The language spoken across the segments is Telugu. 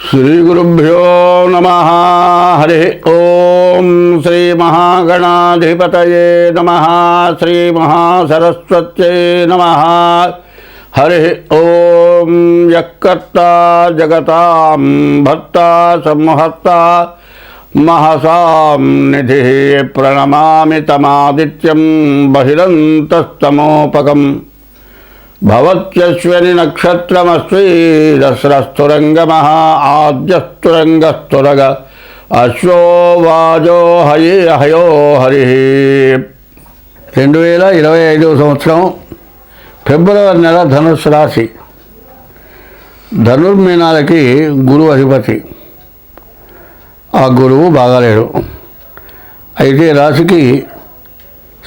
श्रीगुरुभ्यो नमः। हरि ओम श्री महागणाधिपतये नमः। श्री महासरस्वत्यै नमः। हरि ओम यक्कर्ता जगतां भर्ता संहर्ता महसां निधिः प्रणमामि तमादित्यं बहिरन्तस्तमोपकम् भवत्यश्विनी नक्षत्रमस्ति दस्रस्तुरंगमः आद्यस्तुरंगस्तुरग अश्वो वाजो हये हयो हरि। 2025 సంవత్సరం ఫిబ్రవరి నెల ధనుస్సు రాశి. ధనుర్మీనాలకి గురువు అధిపతి. ఆ గురువు బాగాలేడు. అయితే రాశికి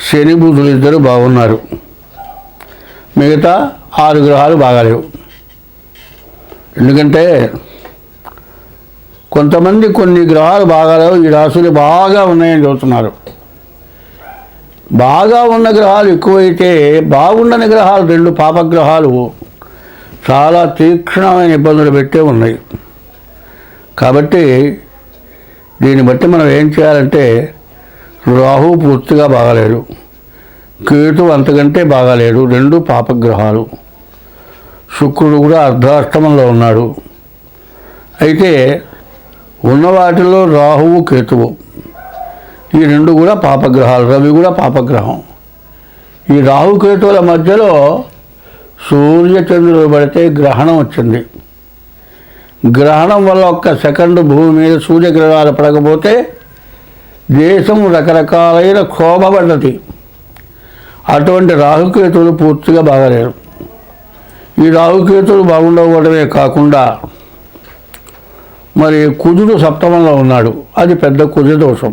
శని బుధులు ఇద్దరు బాగున్నారు. మిగతా 6 గ్రహాలు బాగాలేవు. ఎందుకంటే కొంతమంది కొన్ని గ్రహాలు బాగాలేవు, ఈ రాశులు బాగా ఉన్నాయని చెబుతున్నారు. బాగా ఉన్న గ్రహాలు ఎక్కువైతే బాగుండని గ్రహాలు 2 పాపగ్రహాలు చాలా తీక్షణమైన ఇబ్బందులు పెట్టే ఉన్నాయి. కాబట్టి దీన్ని బట్టి మనం ఏం చేయాలంటే, రాహు పూర్తిగా బాగాలేడు, కేతు అంతకంటే బాగాలేడు, 2 పాపగ్రహాలు. శుక్రుడు కూడా అర్ధాష్టమంలో ఉన్నాడు. అయితే ఉన్న వాటిలో రాహువు కేతువు ఈ 2 కూడా పాపగ్రహాలు. రవి కూడా పాపగ్రహం. ఈ రాహుకేతువుల మధ్యలో సూర్యచంద్రుడు పడితే గ్రహణం వచ్చింది. గ్రహణం వల్ల 1 సెకండ్ భూమి మీద సూర్యగ్రహాలు పడకపోతే దేశం రకరకాలైన క్షోభపడ్డది. అటువంటి రాహుకేతువులు పూర్తిగా బాగాలేరు. ఈ రాహుకేతువులు బాగుండవడమే కాకుండా మరి కుజుడు సప్తమంలో ఉన్నాడు, అది పెద్ద కుజ దోషం.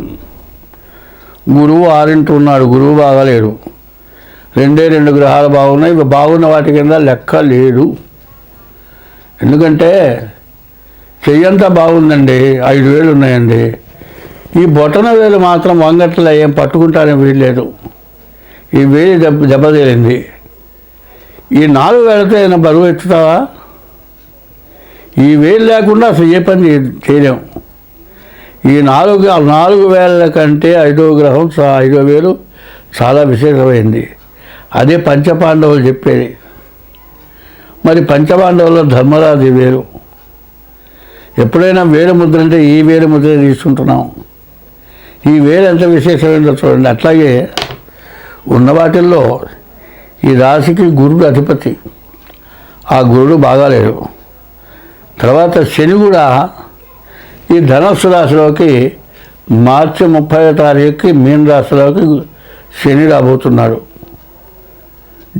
గురువు 6 ఉన్నాడు, గురువు బాగాలేడు. 2 గ్రహాలు బాగున్నాయి. బాగున్న వాటి కింద లెక్క లేదు. ఎందుకంటే చెయ్యంతా బాగుందండి, 5 వేలు ఉన్నాయండి. ఈ బొటన వేలు మాత్రం వంగట్ల ఏం పట్టుకుంటానే వీల్లేదు. ఈ వేలి దెబ్బతేలింది. ఈ 4 వేలతో ఏమైనా బరువు ఎత్తుతావా? ఈ వేలు లేకుండా అసలు ఏ పని చేయలేము. ఈ 4 వేల కంటే 5వ గ్రహం 5వ వేలు చాలా విశేషమైంది. అదే పంచపాండవులు చెప్పేది. మరి పంచపాండవుల్లో ధర్మరాజు వేలు. ఎప్పుడైనా వేలు ముద్ర అంటే ఈ వేలు ముద్ర తీసుకుంటున్నాం. ఈ వేలు ఎంత విశేషమైందో చూడండి. అట్లాగే ఉన్న వాటిల్లో ఈ రాశికి గురుడు అధిపతి. ఆ గురుడు బాగాలేడు. తర్వాత శని కూడా ఈ ధనుస్సు రాశిలోకి మార్చి 30వ తారీఖుకి మీన రాశిలోకి శని రాబోతున్నాడు.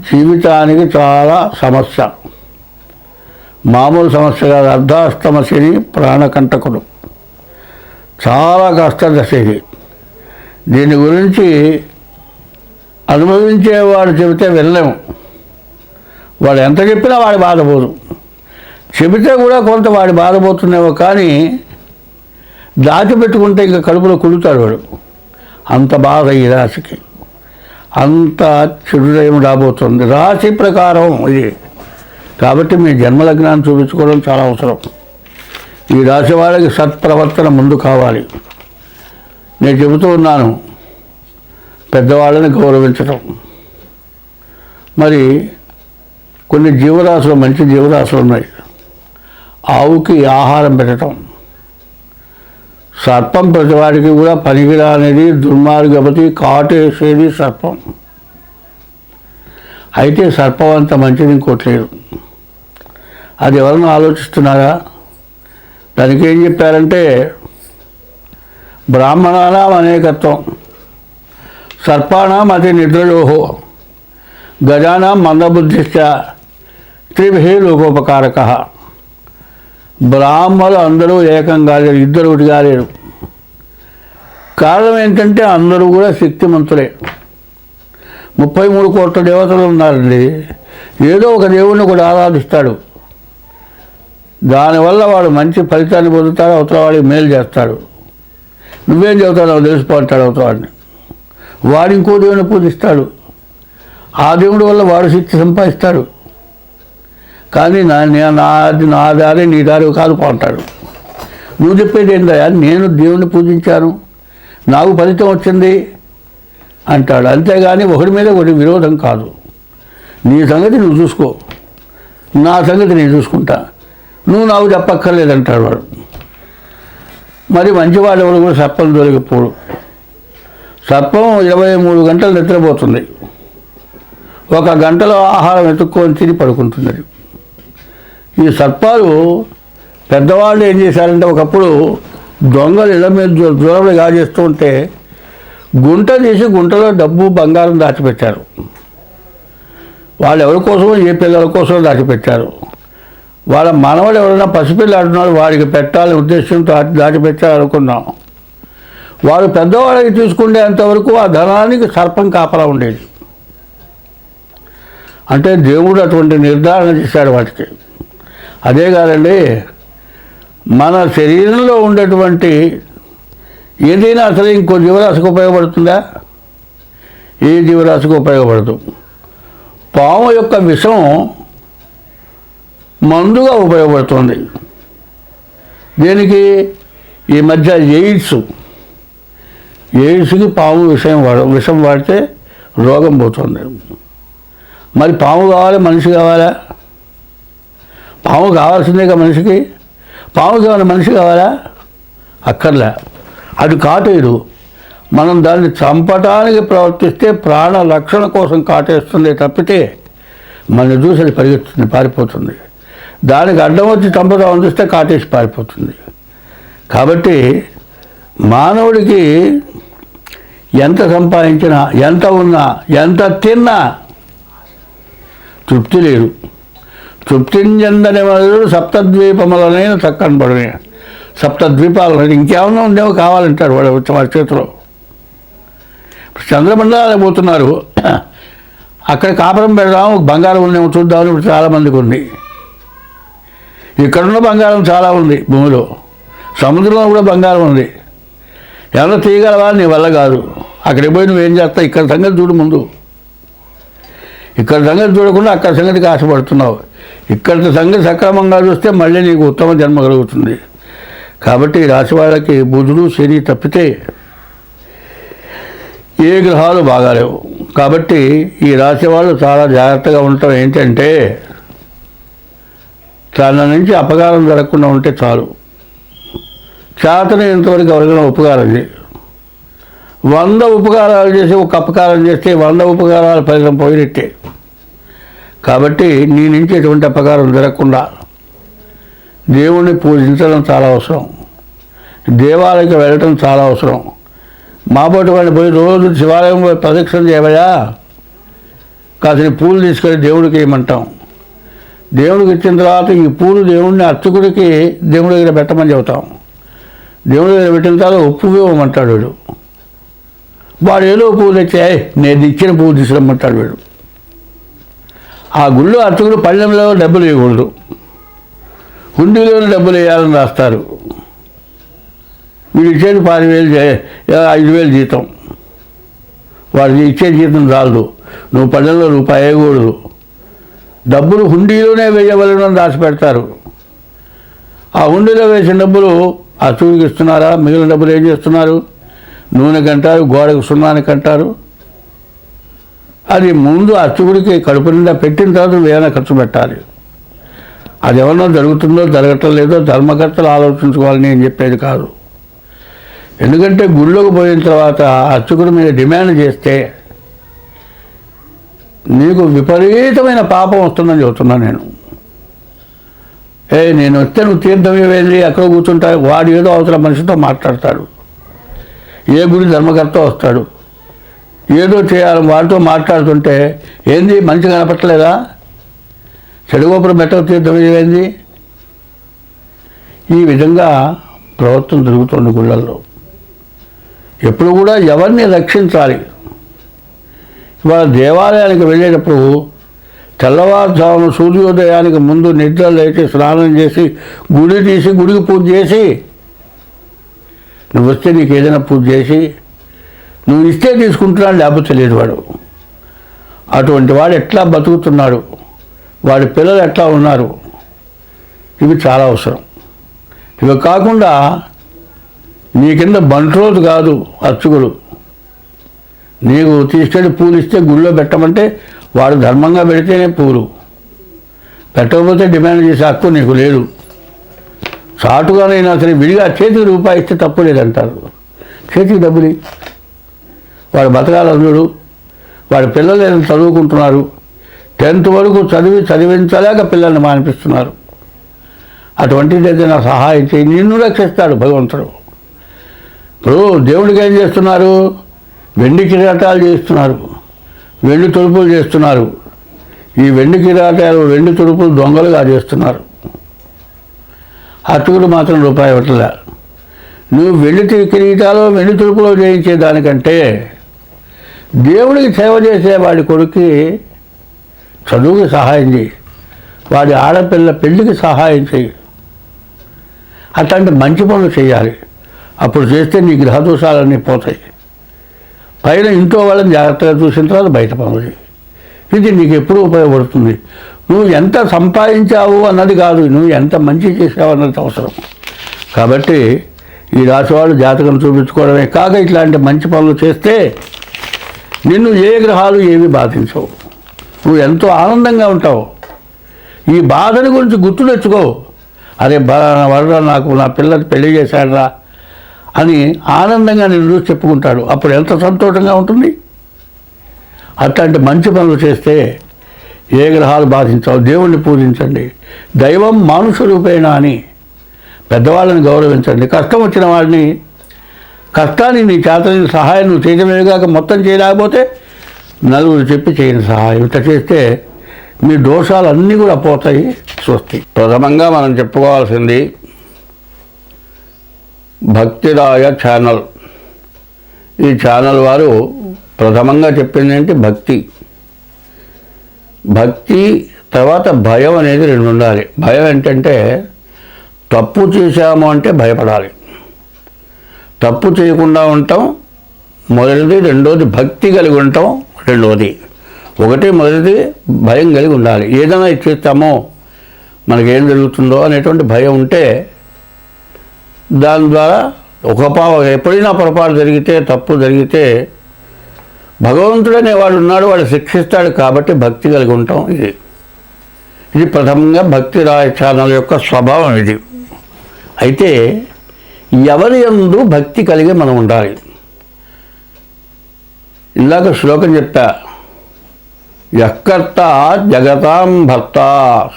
జీవితానికి చాలా సమస్య, మామూలు సమస్య కాదు. అర్ధాష్టమ శని ప్రాణకంటకుడు, చాలా కష్టదశ ఇది. దీని గురించి అనుభవించేవాడు చెబితే వెళ్ళలేము. వాడు ఎంత చెప్పినా వాడి బాధపోదు. చెబితే కూడా కొంత వాడి బాధపోతుందేమో, కానీ దాచిపెట్టుకుంటే ఇంకా కడుపులో కుడుతాడు వాడు. అంత బాధ ఈ రాశికి, అంత చెడుదయం రాబోతుంది రాశి ప్రకారం ఇది. కాబట్టి మీ జన్మలగ్నాన్ని చూపించుకోవడం చాలా అవసరం. ఈ రాశి వాళ్ళకి సత్ప్రవర్తన ముందు కావాలి. నేను చెబుతూ ఉన్నాను, పెద్దవాళ్ళని గౌరవించటం. మరి కొన్ని జీవరాశులు, మంచి జీవరాశులు ఉన్నాయి. ఆవుకి ఆహారం పెట్టడం. సర్పం ప్రతివాడికి కూడా పనికిరానిది, దుర్మార్గపతి, కాటేసేది సర్పం. అయితే సర్పం అంత మంచిది ఇంకోట్లేదు. అది ఎవరన్నా ఆలోచిస్తున్నారా? దానికి ఏం చెప్పారంటే, బ్రాహ్మణానాం అనేకత్వం, సర్పాణం అతి నిద్రయోహో, గజానాం మందబుద్ధిశ్చ, త్రిభిః లోకోపకారకః. బ్రాహ్మణులు అందరూ ఏకంగా లేరు, ఇద్దరు ఒకటిగా లేరు. కారణం ఏంటంటే అందరూ కూడా శక్తిమంతులే. 33 కోట్ల దేవతలు ఉన్నారండి. ఏదో ఒక దేవుణ్ణి కూడా ఆరాధిస్తాడు. దానివల్ల వాడు మంచి ఫలితాన్ని పొందుతాడు, అవతల వాడికి మేలు చేస్తాడు. నువ్వేం చెబుతావు తెలిసిపోతాడు అవతల వాడిని. వాడు ఇంకో దేవుని పూజిస్తాడు. ఆ దేవుడి వల్ల వాడు శక్తి సంపాదిస్తాడు. కానీ నా దారి నీ దారి కాదు అంటాడు. నువ్వు చెప్పేది ఏందయ్యా, నేను దేవుణ్ణి పూజించాను, నాకు ఫలితం వచ్చింది అంటాడు. అంతేగాని ఒకటి మీద ఒకటి విరోధం కాదు. నీ సంగతి నువ్వు చూసుకో, నా సంగతి నేను చూసుకుంటా, నువ్వు నాకు చెప్పక్కర్లేదంటాడు వాడు. మరి మంచివాడు ఎవరు కూడా సర్పం దొరికిపోడు. సర్పం 23 గంటలు నిద్రపోతుంది, 1 గంటలో ఆహారం ఎత్తుక్కొని తిని పడుకుంటుంది. ఈ సర్పాలు పెద్దవాళ్ళు ఏం చేశారంటే, ఒకప్పుడు దొంగలు ఇళ్ళ మీద దూరంలో గాజేస్తూ ఉంటే గుంట తీసి గుంటలో డబ్బు బంగారం దాచిపెట్టారు. వాళ్ళు ఎవరి కోసమో, ఏ పిల్లల కోసమో దాచిపెట్టారు. వాళ్ళ మనవడు ఎవరైనా పసిపిల్ల అంటున్నాడు, వాడికి పెట్టాలని ఉద్దేశంతో దాచిపెట్టారు అనుకున్నాం. వాడు పెద్దవాళ్ళకి తీసుకునేంతవరకు ఆ ధనానికి సర్పం కాపలా ఉండేది. అంటే దేవుడు అటువంటి నిర్ధారణ చేశాడు వాటికి. అదే కాదండి, మన శరీరంలో ఉండేటువంటి ఏదైనా అసలు ఇంకో జీవరాశికి ఉపయోగపడుతుందా? ఏ జీవరాశికి ఉపయోగపడదు. పాము యొక్క విషం మందుగా ఉపయోగపడుతుంది. దీనికి ఈ మధ్య ఎయిడ్స్కి పాము విషం వాడితే రోగం పోతుంది. మరి పాము కావాలి, మనిషి కావాలా? పాము కావాల్సిందేగా మనిషికి. పాముకి ఏమైనా మనిషి కావాలా? అక్కర్లే. అది కాటేయదు. మనం దాన్ని చంపటానికి ప్రవర్తిస్తే ప్రాణ రక్షణ కోసం కాటేస్తుంది తప్పితే మన చూసి అది పరిగెత్తుతుంది, పారిపోతుంది. దానికి అడ్డం వచ్చి చంపుదామని చూస్తే కాటేసి పారిపోతుంది. కాబట్టి మానవుడికి ఎంత సంపాదించినా, ఎంత ఉన్నా, ఎంత తిన్నా తృప్తి లేదు. తృప్తింజందని వాళ్ళు సప్తద్వీపములనైనా చక్కని పడమే. సప్తద్వీపాలు ఇంకేమన్నా ఉందేమో కావాలంటాడు వాడు వాడి చేతిలో. చంద్రమండలాలకు పోతున్నారు, అక్కడ కాపురం పెడదాం, బంగారం ఉందేమో చూద్దామని ఇప్పుడు చాలామందికి ఉంది. ఇక్కడున్న బంగారం చాలా ఉంది భూమిలో, సముద్రంలో కూడా బంగారం ఉంది. ఎవరో తీయగలవా? నీ వల్ల కాదు. అక్కడికి పోయి నువ్వేం చేస్తావు? ఇక్కడ సంగతి చూడు ముందు. ఇక్కడ సంగతి చూడకుండా అక్కడ సంగతికి ఆశపడుతున్నావు. ఇక్కడ సంగతి సక్రమంగా చూస్తే మళ్ళీ నీకు ఉత్తమ జన్మ కలుగుతుంది. కాబట్టి ఈ రాశి వాళ్ళకి బుధుడు, శని తప్పితే ఏ గ్రహాలు బాగాలేవు. కాబట్టి ఈ రాశి వాళ్ళు చాలా జాగ్రత్తగా ఉండటం. ఏంటంటే తన నుంచి అపకారం జరగకుండా ఉంటే చాలు. చేతనే ఇంతవరకు ఎవరికైనా ఉపకారం చేయి. 100 ఉపకారాలు చేసి ఒక అపకారం చేస్తే 100 ఉపకారాల ఫలితం పోయినట్టే. కాబట్టి నీ నుంచి ఎటువంటి అపకారం జరగకుండా దేవుణ్ణి పూజించడం చాలా అవసరం. దేవాలయకి వెళ్ళటం చాలా అవసరం. మాబోటి వాడిని పోయి రోజు శివాలయం ప్రదక్షిణ చేయవయా, కాసిన పూలు తీసుకెళ్ళి దేవుడికి వేయమంటాం. దేవుడికి ఇచ్చిన తర్వాత ఈ పూలు దేవుడిని అర్చకుడికి దేవుడి దగ్గర పెట్టమని చెబుతాం. దేవుడి దగ్గర పెట్టిన తర్వాత ఉప్పు ఇవ్వమంటాడు వీడు. వాడు ఏదో పువ్వు తెచ్చాయి, నేను ఇచ్చిన పువ్వు తీసుకురమ్మంటాడు వీడు. ఆ గుళ్ళో అర్చకుడు పళ్ళెంలో డబ్బులు వేయకూడదు, హుండీలోనే డబ్బులు వేయాలని రాస్తారు. వీడు ఇచ్చేది 10,000 5,000 జీతం, వాడికి ఇచ్చే జీతం చాలదు. నువ్వు పళ్ళెంలో రూపాయి వేయకూడదు, డబ్బులు హుండీలోనే వేయవలనని రాసి పెడతారు. ఆ హుండీలో వేసిన డబ్బులు అర్చకుడికి ఇస్తున్నారా? మిగిలిన డబ్బులు ఏం చేస్తున్నారు? నూనెకి అంటారు, గోడకు సున్నానికి అంటారు. అది ముందు అర్చకుడికి కడుపు నిండా పెట్టిన తర్వాత ఏదైనా ఖర్చు పెట్టాలి. అది ఎవరినో జరుగుతుందో జరగటం లేదో ధర్మకర్తలు ఆలోచించుకోవాలని నేను చెప్పేది కాదు. ఎందుకంటే గుళ్ళోకి పోయిన తర్వాత అర్చకుడి మీద డిమాండ్ చేస్తే నీకు విపరీతమైన పాపం వస్తుందని చెబుతున్నాను నేను. నేను వస్తే నువ్వు తీర్థం వెళ్ళి అక్కడ కూర్చుంటా, వాడు ఏదో అవసరం మనిషితో మాట్లాడతాడు. ఏ గుడి ధర్మకర్త వస్తాడు, ఏదో చేయాలి, వాడితో మాట్లాడుతుంటే ఏంది మంచి కనపట్టలేదా? చెడుగోపురం మెట్ట తీర్థం ఏంది? ఈ విధంగా ప్రవర్తన జరుగుతుంది గుళ్ళల్లో. ఎప్పుడు కూడా ఎవరిని రక్షించాలి. ఇవాళ దేవాలయానికి వెళ్ళేటప్పుడు తెల్లవారుజామున సూర్యోదయానికి ముందు నిద్ర లేచి స్నానం చేసి గుడి తీసి గుడికి పూజ చేసి, నువ్వు వస్తే నీకు ఏదైనా పూజ చేసి నువ్వు ఇస్తే తీసుకుంటున్నాడు, లేకపోతే లేదు. వాడు అటువంటి వాడు ఎట్లా బతుకుతున్నాడు, వాడి పిల్లలు ఎట్లా ఉన్నారు, ఇవి చాలా అవసరం. ఇవి కాకుండా నీ కింద బంట్రోజు కాదు అర్చకుడు, నీకు తీసుకెళ్ళి పూలు ఇస్తే గుళ్ళో పెట్టమంటే వాడు ధర్మంగా పెడితేనే పూలు, పెట్టకపోతే డిమాండ్ చేసే హక్కు నీకు లేదు. చాటుగానైనా సరే విడిగా చేతికి రూపాయి ఇస్తే తప్పు లేదంటారు. చేతికి డబ్బులు వాడు బతకాలన్నాడు, వాడి పిల్లలు ఏదైనా చదువుకుంటున్నారు, 10th వరకు చదివించలేక పిల్లల్ని మానిపిస్తున్నారు. అటువంటిది ఏదైనా సహాయం చేయి, నిన్ను రక్షిస్తాడు భగవంతుడు. ఇప్పుడు దేవుడికి ఏం చేస్తున్నారు? వెండి కిరీటాలు చేస్తున్నారు, వెండి తొడుపులు చేస్తున్నారు. ఈ వెండి కిరీటాలు వెండి తొడుపులు దొంగలుగా చేస్తున్నారు. అర్చకుడు మాత్రం రూపాయి ఇవ్వట్లే. నువ్వు వెండి కిరీటాలు వెండి తొడుపులో చేయించేదానికంటే దేవుడికి సేవ చేసే వాడి కొడుక్కి చదువుకి సహాయం చేయి, వాడి ఆడపిల్ల పెళ్ళికి సహాయం చేయి. అట్లాంటి మంచి పనులు చేయాలి. అప్పుడు చేస్తే నీ గ్రహదోషాలన్నీ పోతాయి. పైన ఇంట్లో వాళ్ళని జాగ్రత్తగా చూసిన తర్వాత బయట పనులు చేయి. ఇది నీకు ఎప్పుడూ ఉపయోగపడుతుంది. నువ్వు ఎంత సంపాదించావు అన్నది కాదు, నువ్వు ఎంత మంచి చేసావు అన్నది అవసరం. కాబట్టి ఈ రాశి వాళ్ళు జాతకం చూపించుకోవడమే కాక ఇట్లాంటి మంచి పనులు చేస్తే నిన్ను ఏ గ్రహాలు ఏవి బాధించవు. నువ్వు ఎంతో ఆనందంగా ఉంటావు. ఈ బాధని గురించి గుర్తు తెచ్చుకో. అరే వరరా నాకు నా పిల్లకి పెళ్లి చేశాడరా అని ఆనందంగా నిన్ను చెప్పుకుంటాడు. అప్పుడు ఎంత సంతోషంగా ఉంటుంది. అట్లాంటి మంచి పనులు చేస్తే ఏ గ్రహాలు బాధించవు. దేవుణ్ణి పూజించండి. దైవం మానుష రూపేణ అని పెద్దవాళ్ళని గౌరవించండి. కష్టం వచ్చిన వాడిని కష్టాన్ని నీ చేతని సహాయం నువ్వు చేయడమేగాక మొత్తం చేయలేకపోతే నలుగురు చెప్పి చేయని సహాయం ఇట్లా చేస్తే మీ దోషాలన్నీ కూడా పోతాయి. స్వస్తి. ప్రథమంగా మనం చెప్పుకోవాల్సింది భక్తిరాయ ఛానల్. ఈ ఛానల్ వారు ప్రథమంగా చెప్పింది ఏంటి? భక్తి తర్వాత భయం అనేది 2 ఉండాలి. భయం ఏంటంటే తప్పు చేశాము అంటే భయపడాలి, తప్పు చేయకుండా ఉంటాం మొదటిది, రెండోది భక్తి కలిగి ఉంటాం రెండోది. మొదటిది భయం కలిగి ఉండాలి. ఏదైనా ఇచ్చేస్తామో మనకేం జరుగుతుందో అనేటువంటి భయం ఉంటే దాని ద్వారా ఎప్పుడైనా పొరపాటు జరిగితే తప్పు జరిగితే భగవంతుడు అనేవాడు ఉన్నాడు, వాడు శిక్షిస్తాడు. కాబట్టి భక్తి కలిగి ఉంటాం. ఇది ప్రథమంగా భక్తి రాయ ఛానల్ యొక్క స్వభావం ఇది. అయితే ఎవరి యందు భక్తి కలిగి మనం ఉండాలి. ఇందాక శ్లోకం చెప్పా, యఃకర్త జగతాం భర్త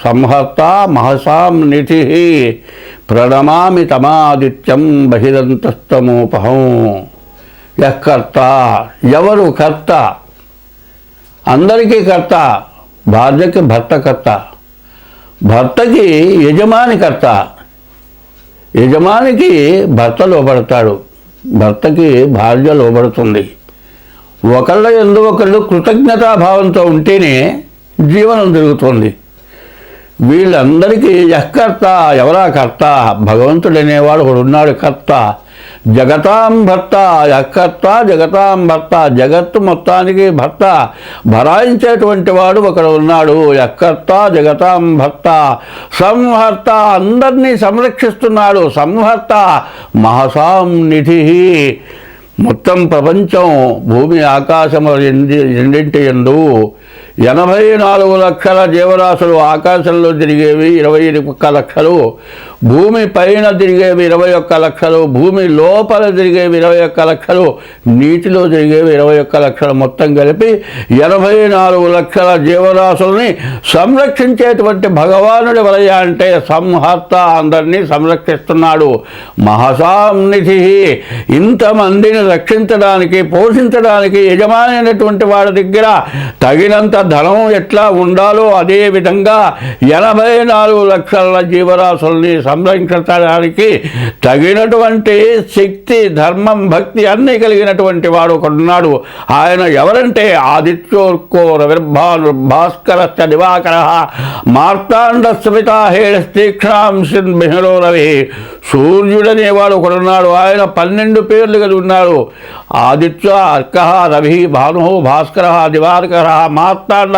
సంహర్త మహసాం నిధి ప్రణమామి తమాదిత్యం బహిరంతస్తమోపహం. యఃకర్త, ఎవరు కర్త? అందరికీ కర్త. భార్యకి భర్త కర్త, భర్తకి యజమాని కర్త. యజమానికి భర్త లోబడతాడు, భర్తకి భార్య లోబడుతుంది. ఒకళ్ళ యందు ఒకళ్ళు కృతజ్ఞతాభావంతో ఉంటేనే జీవనం జరుగుతుంది. వీళ్ళందరికీ యఃకర్త, ఎవరా కర్త? భగవంతుడనేవాడు ఒకడు ఉన్నాడు కర్త. జగతాం భర్త, యఃకర్త జగతాం భర్త, జగత్తు మొత్తానికి భర్త, భరాయించేటువంటి వాడు ఒకడు ఉన్నాడు. యఃకర్త జగతాం భర్త, సంహర్త, అందరినీ సంరక్షిస్తున్నాడు. సంహర్త మహసాం నిధి, మొత్తం ప్రపంచం భూమి ఆకాశం రెండింటి యందు 84 లక్షల జీవరాశులు, ఆకాశంలో తిరిగేవి 21 లక్షలు, భూమి పైన తిరిగేవి 21 లక్షలు, భూమి లోపల తిరిగేవి 21 లక్షలు, నీటిలో తిరిగేవి 21 లక్షలు, మొత్తం కలిపి 84 లక్షల జీవరాశుల్ని సంరక్షించేటువంటి భగవానుడు ఎవరయ్యా అంటే సంహర్త, అందరినీ సంరక్షిస్తున్నాడు. మహసాన్నిధి, ఇంతమందిని రక్షించడానికి పోషించడానికి యజమాని అయినటువంటి వాడి దగ్గర తగినంత ధనం ఎట్లా ఉండాలో అదే విధంగా 84 లక్షల జీవరాశుల్ని సంరక్షించడానికి తగినటువంటి శక్తి, ధర్మం, భక్తి అన్నీ కలిగినటువంటి వాడు ఒకడున్నాడు. ఆయన ఎవరంటే ఆదిత్యోర్కో రవిర్భానుర్భాస్కరశ్చ దివాకర మార్తాండ స్మితాహేళ తీక్ష్ణాంశన్ బిహరో రవి. సూర్యుడనేవాడు ఒకడున్నాడు. ఆయన 12 పేర్లు కలిగి ఉన్నాడు. ఆదిత్య, అర్క, రవి, భాను, భాస్కర, దివాకర, మార్తాండ,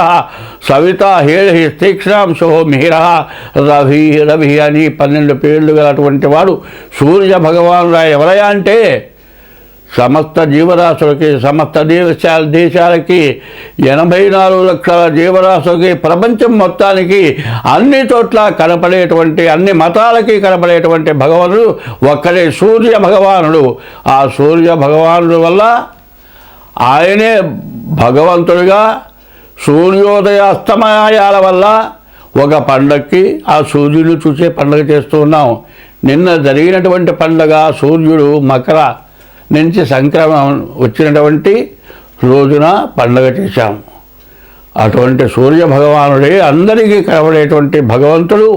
సవిత, హేళి, తీక్ష్ణాంశో, మిహిర, రవి అని 12 పేర్లు గలటువంటి వాడు సూర్య భగవానుడు. ఎవరయ్యా అంటే సమస్త జీవరాశులకి, సమస్త దేశాలకి, 84 లక్షల జీవరాశులకి, ప్రపంచం మొత్తానికి అన్ని చోట్ల కనపడేటువంటి, అన్ని మతాలకి కనపడేటువంటి భగవానుడు ఒక్కడే సూర్య భగవానుడు. ఆ సూర్య భగవానుడు వల్ల ఆయనే భగవంతుడిగా సూర్యోదయ అస్తమయాల వల్ల ఒక పండగకి ఆ సూర్యుడు చూసే పండుగ చేస్తూ ఉన్నాం. నిన్న జరిగినటువంటి పండుగ సూర్యుడు మకర నుంచి సంక్రమణం వచ్చినటువంటి రోజున పండుగ చేశాం. అటువంటి సూర్య భగవానుడే అందరికీ కనబడేటువంటి భగవంతుడు,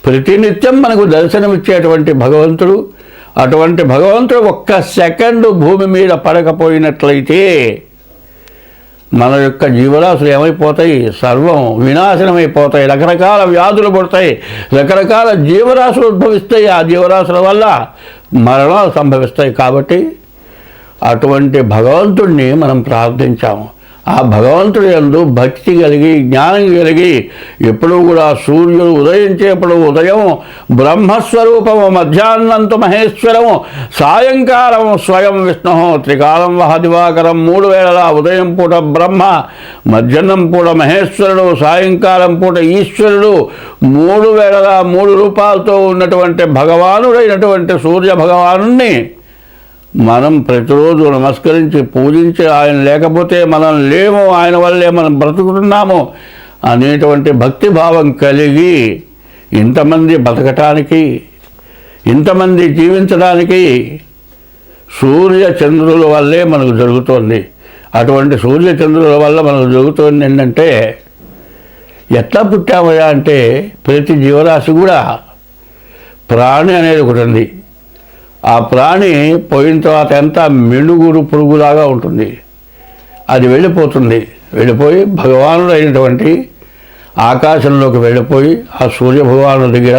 ప్రతినిత్యం మనకు దర్శనమిచ్చేటువంటి భగవంతుడు. అటువంటి భగవంతుడు ఒక్క సెకండు భూమి మీద పడకపోయినట్లయితే మన యొక్క జీవరాశులు ఏమైపోతాయి? సర్వం వినాశనమైపోతాయి. రకరకాల వ్యాధులు పుడతాయి, రకరకాల జీవరాశులు ఉద్భవిస్తాయి. ఆ జీవరాశుల వల్ల మరణాలు సంభవిస్తాయి. కాబట్టి అటువంటి భగవంతుడిని మనం ప్రార్థించాము. ఆ భగవంతుడి యందు భక్తి కలిగి, జ్ఞానం కలిగి, ఎప్పుడూ కూడా సూర్యుడు ఉదయించేప్పుడు ఉదయం బ్రహ్మస్వరూపము, మధ్యాహ్నంతు మహేశ్వరము, సాయంకాలం స్వయం విష్ణు, త్రికాలం వహ దివాకరం, 3 వేళలా ఉదయం పూట బ్రహ్మ, మధ్యాహ్నం పూట మహేశ్వరుడు, సాయంకాలం పూట ఈశ్వరుడు, 3 వేళలా 3 రూపాలతో ఉన్నటువంటి భగవానుడైనటువంటి సూర్య భగవానుణ్ణి మనం ప్రతిరోజు నమస్కరించి పూజించి, ఆయన లేకపోతే మనం లేము, ఆయన వల్లే మనం బ్రతుకుతున్నాము అనేటువంటి భక్తిభావం కలిగి ఇంతమంది బతకటానికి, ఇంతమంది జీవించడానికి సూర్య చంద్రుల వల్లే మనకు జరుగుతోంది. అటువంటి సూర్య చంద్రుల వల్ల మనకు జరుగుతోంది ఏంటంటే, ఎట్లా పుట్టామయ్యా అంటే ప్రతి జీవరాశి కూడా ప్రాణి అనేది ఒకటి ఉంది. ఆ ప్రాణి పోయిన తర్వాత ఎంత మినుగురు పురుగులాగా ఉంటుంది. అది వెళ్ళిపోతుంది. వెళ్ళిపోయి భగవానుడు అయినటువంటి ఆకాశంలోకి వెళ్ళిపోయి ఆ సూర్య భగవానుడి దగ్గర,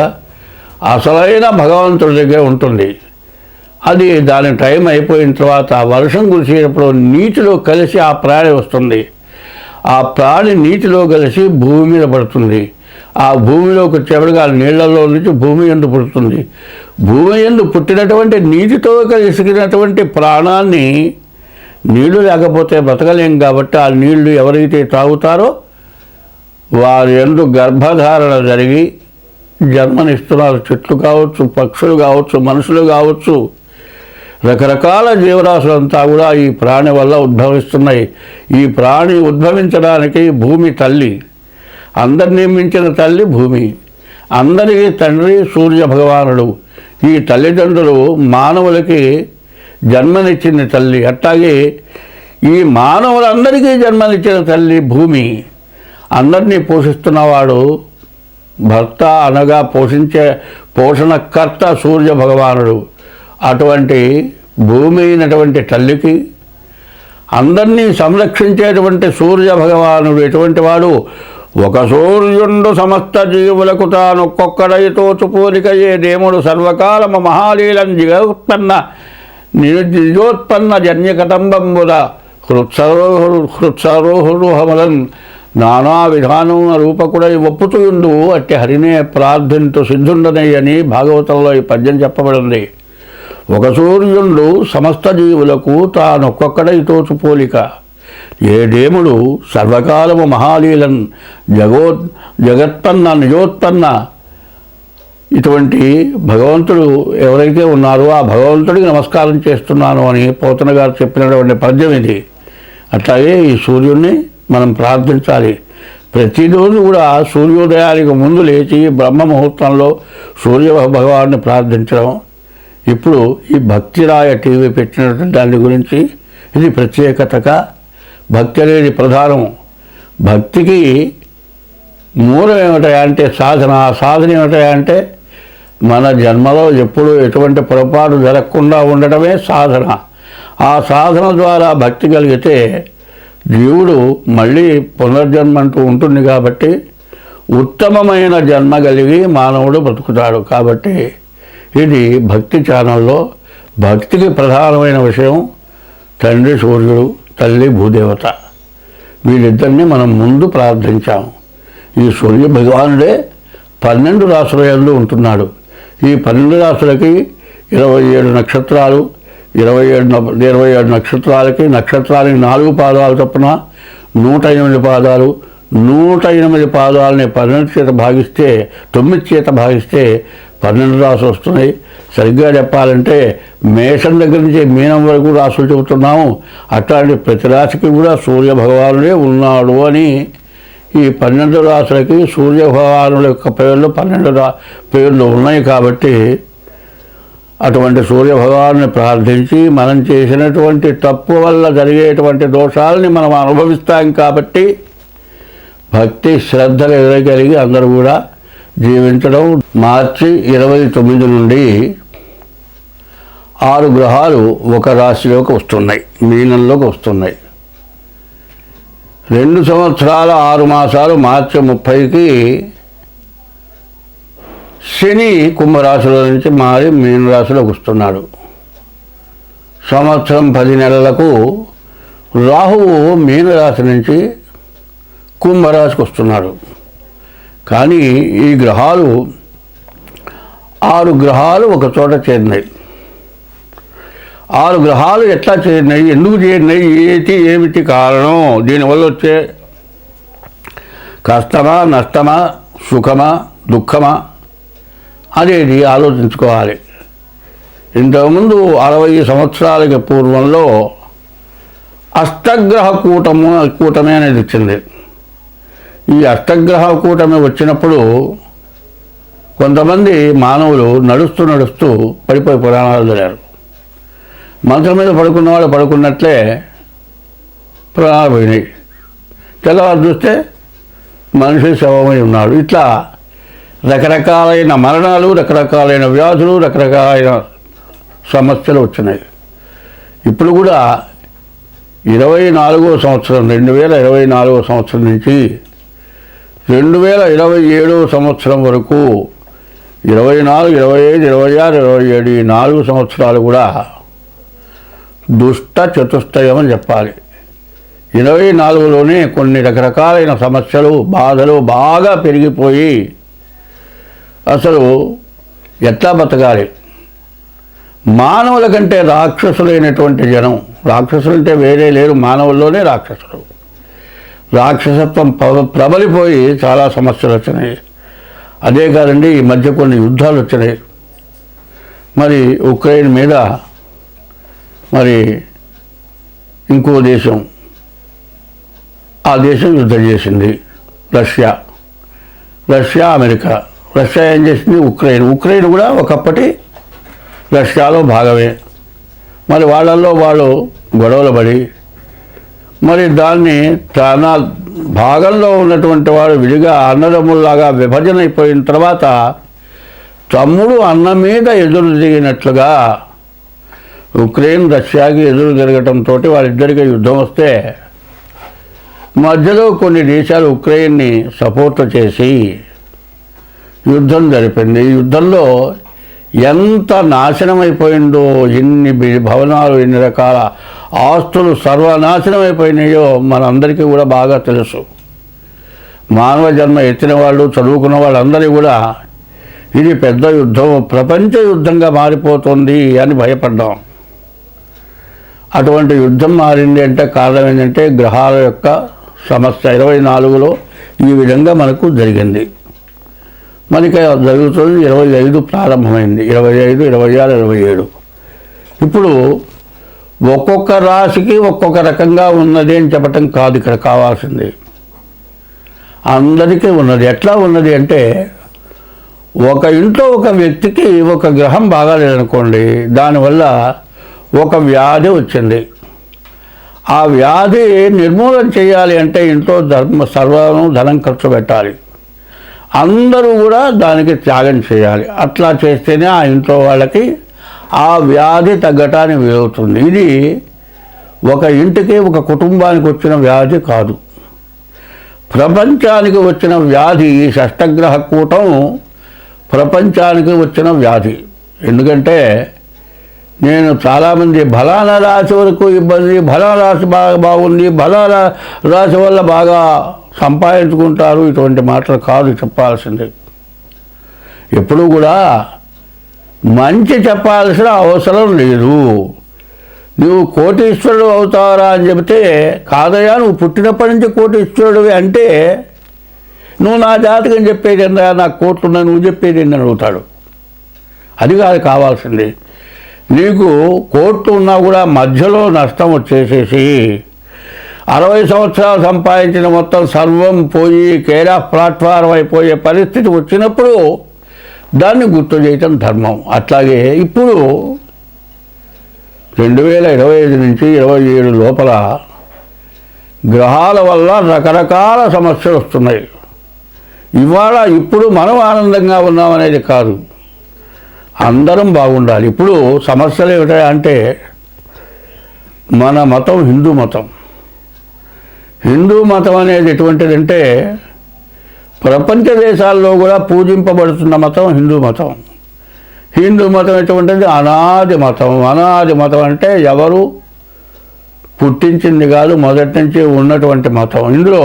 అసలైన భగవంతుడి దగ్గర ఉంటుంది. అది దాని టైం అయిపోయిన తర్వాత వర్షం కురిసేటప్పుడు నీటిలో కలిసి ఆ ప్రాణి వస్తుంది. ఆ ప్రాణి నీటిలో కలిసి భూమి మీద పడుతుంది. ఆ భూమిలోకి వచ్చేప్పటికి ఆ నీళ్లలో నుంచి భూమి యందు పుడుతుంది. భూమి యందు పుట్టినటువంటి నీటితో కలిసినటువంటి ప్రాణాన్ని, నీళ్లు లేకపోతే బ్రతకలేం కాబట్టి ఆ నీళ్లు ఎవరైతే తాగుతారో వారి యందు గర్భధారణ జరిగి జన్మనిస్తున్నారు. చెట్లు కావచ్చు, పక్షులు కావచ్చు, మనుషులు కావచ్చు, రకరకాల జీవరాశులంతా కూడా ఈ ప్రాణి వల్ల ఉద్భవిస్తున్నాయి. ఈ ప్రాణి ఉద్భవించడానికి భూమి తల్లి, అందరినీ మించిన తల్లి భూమి, అందరికీ తండ్రి సూర్య భగవానుడు. ఈ తల్లిదండ్రులు మానవులకి జన్మనిచ్చిన తల్లి. అట్లాగే ఈ మానవులందరికీ జన్మనిచ్చిన తల్లి భూమి. అందరినీ పోషిస్తున్నవాడు భర్త అనగా పోషణకర్త సూర్య భగవానుడు. అటువంటి భూమి అయినటువంటి తల్లికి అందరినీ సంరక్షించేటువంటి సూర్య భగవానుడు ఎటువంటి వాడు? ఒక సూర్యుండు సమస్త జీవులకు తానొక్కొక్కడైతో చుపోలికయే దేముడు సర్వకాలము మహాలీలం నిజోత్పన్న జన్యకటంబంబుద హృత్సరోహమలన్ నానా విధానమున రూపకుడై ఒప్పుతుయుండు అట్టి హరినే ప్రార్థింతు సిద్ధుండనై అని భాగవతంలో ఈ పద్యం చెప్పబడింది. ఒక సూర్యుండు సమస్త జీవులకు తానొక్కొక్కడైతో చుపోలిక, ఏ దేముడు సర్వకాలము మహాలీలన్ జగత్పన్న నిజోత్పన్న, ఇటువంటి భగవంతుడు ఎవరైతే ఉన్నారో ఆ భగవంతుడికి నమస్కారం చేస్తున్నాను అని పోతన గారు చెప్పినటువంటి పద్యం ఇది. అట్లాగే ఈ సూర్యుడిని మనం ప్రార్థించాలి. ప్రతిరోజు కూడా సూర్యోదయానికి ముందు లేచి బ్రహ్మ ముహూర్తంలో సూర్య భగవాన్ని ప్రార్థించడం. ఇప్పుడు ఈ భక్తిరాయ టీవీ పెట్టినటువంటి దాని గురించి ఇది ప్రత్యేకతగా, భక్తి అనేది ప్రధానం. భక్తికి మూలం ఏమిటంటే సాధన. సాధన ఏమిటంటే మన జన్మలో ఎప్పుడూ ఎటువంటి పొరపాటు జరగకుండా ఉండటమే సాధన. ఆ సాధన ద్వారా భక్తి కలిగితే జీవుడు మళ్ళీ పునర్జన్మ అంటూ ఉంటుంది. కాబట్టి ఉత్తమమైన జన్మ కలిగి మానవుడు బ్రతుకుతాడు. కాబట్టి ఇది భక్తి ఛానల్లో భక్తికి ప్రధానమైన విషయం తండ్రి సూర్యుడు, తల్లి భూదేవత, వీళ్ళిద్దరిని మనం ముందు ప్రార్థించాము. ఈ సూర్య భగవానుడే 12 రాశుల యందు ఉంటున్నాడు. ఈ 12 రాశులకి 27 నక్షత్రాలు, 27 నక్షత్రాలకి 4 పాదాలు చొప్పున 108 పాదాలు. 108 పాదాలని 12 చేత భాగిస్తే 9 చేత భాగిస్తే 12 రాసులు వస్తున్నాయి. సరిగ్గా చెప్పాలంటే మేషం దగ్గర నుంచి మీనం వరకు రాసులు చెబుతున్నాము. అట్లాంటి ప్రతి రాశికి కూడా సూర్య భగవానుడే ఉన్నాడు అని ఈ 12 రాశులకి సూర్య భగవానుల యొక్క పేర్లు 12 పేర్లు ఉన్నాయి. కాబట్టి అటువంటి సూర్య భగవాన్ని ప్రార్థించి మనం చేసినటువంటి తప్పు వల్ల జరిగేటువంటి దోషాలని మనం అనుభవిస్తాం. కాబట్టి భక్తి శ్రద్ధలు ఎదగలిగి అందరూ కూడా జీవించడం. మార్చి 29 నుండి 6 గ్రహాలు ఒక రాశిలోకి వస్తున్నాయి, మీనంలోకి వస్తున్నాయి. 2 సంవత్సరాల 6 మాసాలు మార్చి 30కి శని కుంభరాశిలో నుంచి మారి మీనరాశిలోకి వస్తున్నాడు. సంవత్సరం 10 నెలలకు రాహువు మీనరాశి నుంచి కుంభరాశికి వస్తున్నాడు. కానీ ఈ గ్రహాలు 6 గ్రహాలు ఒక చోట చేరినాయి. 6 గ్రహాలు ఎట్లా చేరినాయి, ఎందుకు చేరినాయి, ఏమిటి కారణం, దీనివల్ల వచ్చే కష్టమా నష్టమా సుఖమా దుఃఖమా అనేది ఆలోచించుకోవాలి. ఇంతకుముందు 60 సంవత్సరాలకి పూర్వంలో అష్టగ్రహ కూటమి అనేది వచ్చింది. ఈ అష్టగ్రహ కూటమి వచ్చినప్పుడు కొంతమంది మానవులు నడుస్తూ పడిపోయి పురాణాలు జరిగారు. మంచం మీద పడుకున్న వాళ్ళు పడుకున్నట్లే ప్రాణాలు పోయినాయి. తెల్లవారు చూస్తే మనిషి శవమై ఉన్నాడు. ఇట్లా రకరకాలైన మరణాలు, రకరకాలైన వ్యాధులు, రకరకాలైన సమస్యలు వచ్చినాయి. ఇప్పుడు కూడా 2024వ సంవత్సరం 2024వ సంవత్సరం నుంచి 2027వ సంవత్సరం వరకు 24, 25, 26, 27 ఈ 4 సంవత్సరాలు కూడా దుష్ట చతుష్టయం అని చెప్పాలి. 24లోనే కొన్ని రకరకాలైన సమస్యలు బాధలు బాగా పెరిగిపోయి అసలు ఎట్లా బతకాలి. మానవుల కంటే రాక్షసులైనటువంటి జనం, రాక్షసులు అంటే వేరే లేరు, మానవుల్లోనే రాక్షసులు. రాక్షసత్వం ప్రబలిపోయి చాలా సమస్యలు వచ్చినాయి. అదే కాదండి, ఈ మధ్య కొన్ని యుద్ధాలు వచ్చినాయి. మరి ఉక్రెయిన్ మీద మరి ఇంకో దేశం, ఆ దేశం యుద్ధం చేసింది. Russia America. రష్యా ఏం చేసింది, ఉక్రెయిన్ కూడా ఒకప్పటి రష్యాలో భాగమే. మరి వాళ్ళల్లో వాళ్ళు గొడవలు పడి మరి దాన్ని తన భాగంలో ఉన్నటువంటి వాడు విడిగా అన్నదమ్ముల్లాగా విభజన అయిపోయిన తర్వాత తమ్ముడు అన్న మీద ఎదురు తిరిగినట్లుగా ఉక్రెయిన్ రష్యాకి ఎదురు తిరగటంతో వాళ్ళిద్దరికీ యుద్ధం వస్తే మధ్యలో కొన్ని దేశాలు ఉక్రెయిన్ని సపోర్ట్ చేసి యుద్ధం జరిపింది. ఈ యుద్ధంలో ఎంత నాశనం అయిపోయిందో, ఎన్ని భవనాలు, ఎన్ని రకాల ఆస్తులు సర్వనాశనం అయిపోయినాయో మనందరికీ కూడా బాగా తెలుసు. మానవ జన్మ ఎత్తిన వాళ్ళు, చదువుకున్న వాళ్ళందరూ కూడా ఇది పెద్ద యుద్ధం, ప్రపంచ యుద్ధంగా మారిపోతుంది అని భయపడ్డాం. అటువంటి యుద్ధం మారింది అంటే కారణం ఏంటంటే గ్రహాల యొక్క సమస్య. 24లో ఈ విధంగా మనకు జరిగింది. మనకి జరుగుతుంది 25 ప్రారంభమైంది. 25, 26, 27. ఇప్పుడు ఒక్కొక్క రాశికి ఒక్కొక్క రకంగా ఉన్నది అని చెప్పటం కాదు ఇక్కడ కావాల్సింది. అందరికీ ఉన్నది. ఎట్లా ఉన్నది అంటే ఒక ఇంట్లో ఒక వ్యక్తికి ఒక గ్రహం బాగాలేదనుకోండి, దానివల్ల ఒక వ్యాధి వచ్చింది. ఆ వ్యాధి నిర్మూలన చేయాలి అంటే ఇంట్లో సర్వం ధనం ఖర్చు పెట్టాలి. అందరూ కూడా దానికి త్యాగం చేయాలి. అట్లా చేస్తేనే ఆ ఇంట్లో వాళ్ళకి ఆ వ్యాధి తగ్గటానికి వీలవుతుంది. ఇది ఒక ఇంటికి ఒక కుటుంబానికి వచ్చిన వ్యాధి కాదు, ప్రపంచానికి వచ్చిన వ్యాధి. ఈ షష్టగ్రహ కూటం ప్రపంచానికి వచ్చిన వ్యాధి. ఎందుకంటే నేను చాలామంది ఫలానా రాశి వరకు ఇబ్బంది, ఫలానా రాశి బాగా బాగుంది, ఫలానా రాశి వల్ల బాగా సంపాదించుకుంటారు, ఇటువంటి మాటలు కాదు చెప్పాల్సింది. ఎప్పుడూ కూడా మంచి చెప్పాల్సిన అవసరం లేదు. నువ్వు కోటీశ్వరుడు అవుతావరా అని చెబితే, కాదయ్యా నువ్వు పుట్టినప్పటి నుంచి కోటీశ్వరుడివి అంటే, నువ్వు నా జాతకం చెప్పేది ఏందా, నాకు కోట్లున్నా నువ్వు చెప్పేది ఏందని అడుగుతాడు. అది కాదు కావాల్సింది. నీకు కోట్లు ఉన్నా కూడా మధ్యలో నష్టం వచ్చేసేసి 60 సంవత్సరాలు సంపాదించిన మొత్తం సర్వం పోయి కేర్ ఆఫ్ ప్లాట్ఫారం అయిపోయే పరిస్థితి వచ్చినప్పుడు దాన్ని గుర్తు చేయటం ధర్మం. అట్లాగే ఇప్పుడు 2025 నుంచి 27 లోపల గ్రహాల వల్ల రకరకాల సమస్యలు వస్తున్నాయి. ఇవాళ ఇప్పుడు మనం ఆనందంగా ఉన్నామనేది కాదు, అందరం బాగుండాలి. ఇప్పుడు సమస్యలు ఏమిటంటే, మన మతం హిందూ మతం. హిందూ మతం అనేది ఎటువంటిదంటే, ప్రపంచ దేశాల్లో కూడా పూజింపబడుతున్న మతం హిందూ మతం. హిందూ మతం ఎటువంటిది? అనాది మతం. అనాది మతం అంటే ఎవరు పుట్టించింది కాదు, మొదటి నుంచి ఉన్నటువంటి మతం. ఇందులో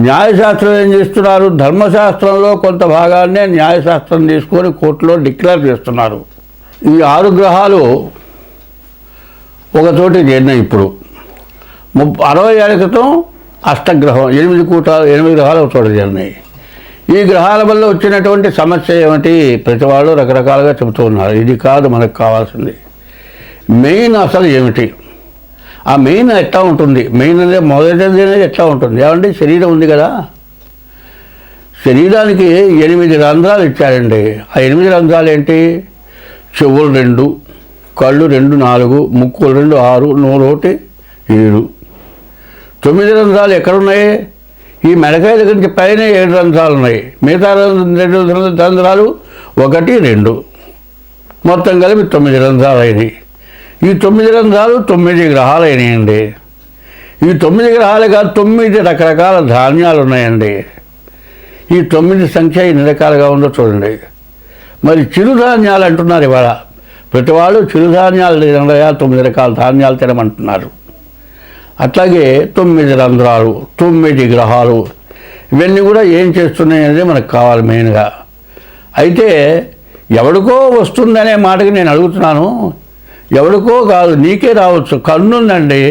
న్యాయశాస్త్రం ఏం చేస్తున్నారు? ధర్మశాస్త్రంలో కొంత భాగాన్నే న్యాయశాస్త్రం తీసుకొని కోర్టులో డిక్లేర్ చేస్తున్నారు. ఈ 6 గ్రహాలు ఒకచోటి చేరినాయి. ఇప్పుడు 60 ఏళ్ల క్రితం అష్టగ్రహం 8 గ్రహాలు ఒక చోట చేరినాయి. ఈ గ్రహాల వల్ల వచ్చినటువంటి సమస్య ఏమిటి? ప్రతి వాళ్ళు రకరకాలుగా చెబుతూ ఉన్నారు. ఇది కాదు మనకు కావాల్సింది. మెయిన్ అసలు ఏమిటి? ఆ మెయిన్ ఎట్లా ఉంటుంది? మెయిన్ అనేది మొదటిది అనేది ఎట్లా ఉంటుంది? ఏమంటే శరీరం ఉంది కదా, శరీరానికి 8 రంధ్రాలు ఇచ్చారండి. ఆ 8 రంధ్రాలు ఏంటి? చెవులు 2, కళ్ళు 2 4, ముక్కులు 2 6, నోరు 1 7. 9 రంధ్రాలు ఎక్కడున్నాయి? ఈ మెడకాయ దగ్గర నుంచి పైన 7 రంధ్రాలు ఉన్నాయి. మిగతా 2 రంధ్రాలు 1 2 మొత్తం కలిపి 9 రంధ్రాలు అయినాయి. ఈ 9 రంధ్రాలు 9 గ్రహాలు అయినాయండి. ఈ 9 గ్రహాలు కాదు, 9 రకరకాల ధాన్యాలు ఉన్నాయండి. ఈ 9 సంఖ్య ఎన్ని రకాలుగా ఉందో చూడండి. మరి చిరుధాన్యాలు అంటున్నారు ఇవాళ. ప్రతి వాళ్ళు చిరుధాన్యాలు 9 రకాల ధాన్యాలు తినమంటున్నారు. అట్లాగే 9 రంధ్రాలు, 9 గ్రహాలు, ఇవన్నీ కూడా ఏం చేస్తున్నాయి అనేది మనకు కావాలి మెయిన్గా. అయితే ఎవడికో వస్తుందనే మాటకి నేను అడుగుతున్నాను. ఎవడికో కాదు, నీకే రావచ్చు. కన్ను ఉందండి,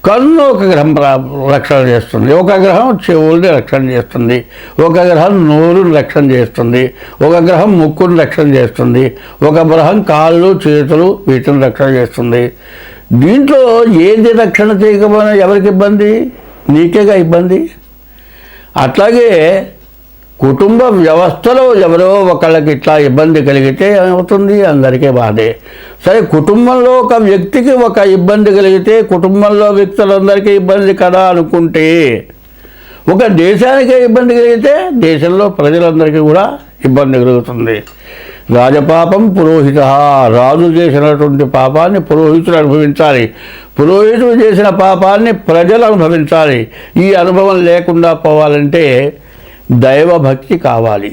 కన్ను ఒక గ్రహం రక్షణ చేస్తుంది, ఒక గ్రహం చెవుల్ని రక్షణ చేస్తుంది, ఒక గ్రహం నోరుని రక్షణ చేస్తుంది, ఒక గ్రహం ముక్కుని రక్షణ చేస్తుంది, ఒక గ్రహం కాళ్ళు చేతులు వీటిని రక్షణ చేస్తుంది. దీంట్లో ఏది రక్షణ చేయకపోయినా ఎవరికి ఇబ్బంది? నీకేగా ఇబ్బంది. అట్లాగే కుటుంబ వ్యవస్థలో ఎవరో ఒకళ్ళకి ఇట్లా ఇబ్బంది కలిగితే ఏమవుతుంది? అందరికీ బాధే. సరే, కుటుంబంలో ఒక వ్యక్తికి ఒక ఇబ్బంది కలిగితే కుటుంబంలో వ్యక్తులందరికీ ఇబ్బంది కదా అనుకుంటే, ఒక దేశానికే ఇబ్బంది కలిగితే దేశంలో ప్రజలందరికీ కూడా ఇబ్బంది కలుగుతుంది. రాజపాపం పురోహిత, రాజు చేసినటువంటి పాపాన్ని పురోహితుడు అనుభవించాలి, పురోహితుడు చేసిన పాపాన్ని ప్రజలు అనుభవించాలి. ఈ అనుభవం లేకుండా పోవాలంటే దైవభక్తి కావాలి.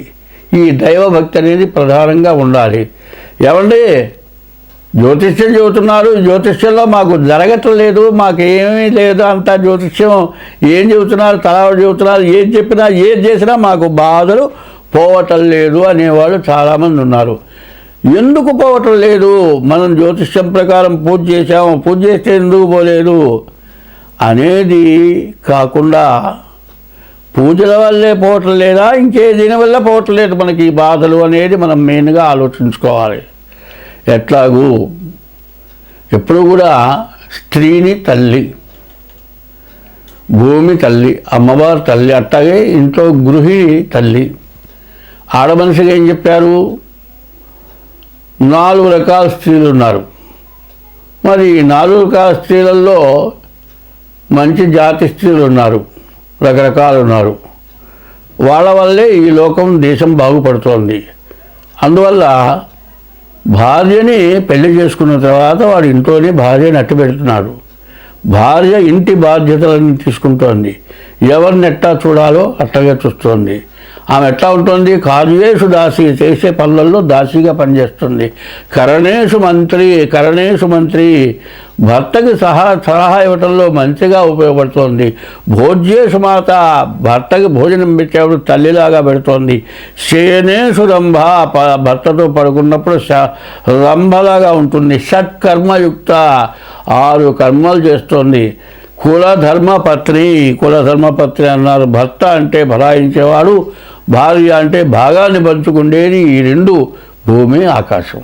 ఈ దైవభక్తి అనేది ప్రధానంగా ఉండాలి. ఏమండి, జ్యోతిష్యం చెబుతున్నారు, జ్యోతిష్యంలో మాకు జరగట్లేదు, మాకేమీ లేదు, అంతా జ్యోతిష్యం ఏం చెబుతున్నారు, తలావ చెబుతున్నారు, ఏది చెప్పినా ఏది చేసినా మాకు బాధలు పోవటం లేదు అనేవాళ్ళు చాలామంది ఉన్నారు. ఎందుకు పోవటం లేదు? మనం జ్యోతిష్యం ప్రకారం పూజ చేసాము, పూజ చేస్తే ఎందుకు పోలేదు అనేది కాకుండా, పూజల వల్లే పోవటం లేదా, ఇంకే దీనివల్ల పోవటం లేదు మనకి ఈ బాధలు అనేది మనం మెయిన్గా ఆలోచించుకోవాలి. ఎట్లాగూ ఎప్పుడు కూడా స్త్రీని తల్లి, భూమి తల్లి, అమ్మవారు తల్లి, అట్లాగే ఇంట్లో గృహిణి తల్లి. ఆడమనిషిగా ఏం చెప్పారు? 4 రకాల స్త్రీలు ఉన్నారు. మరి 4 రకాల స్త్రీలలో మంచి జాతి స్త్రీలు ఉన్నారు, రకరకాలు ఉన్నారు. వాళ్ళ వల్లే ఈ లోకం దేశం బాగుపడుతోంది. అందువల్ల భార్యని పెళ్లి చేసుకున్న తర్వాత వాడు ఇంట్లోనే భార్యని అట్టు పెడుతున్నాడు. భార్య ఇంటి బాధ్యతలను తీసుకుంటోంది, ఎవరిని ఎట్టా చూడాలో అట్టగా చూస్తోంది. ఆమె ఎట్లా ఉంటుంది? కార్యేషు దాసి, చేసే పనులలో దాసిగా పనిచేస్తుంది. కరణేషు మంత్రి భర్తకి సలహా ఇవ్వటంలో మంచిగా ఉపయోగపడుతోంది. భోజ్యేషు మాత, భర్తకి భోజనం పెట్టేప్పుడు తల్లిలాగా పెడుతోంది. శయనేషు రంభ, భర్తతో పడుకున్నప్పుడు రంభలాగా ఉంటుంది. షట్కర్మయుక్త, 6 కర్మలు చేస్తోంది. కులధర్మపత్ని అన్నారు. భర్త అంటే భరాయించేవాడు, భార్య అంటే భాగాన్ని పంచుకుండేది. ఈ 2 భూమి ఆకాశం.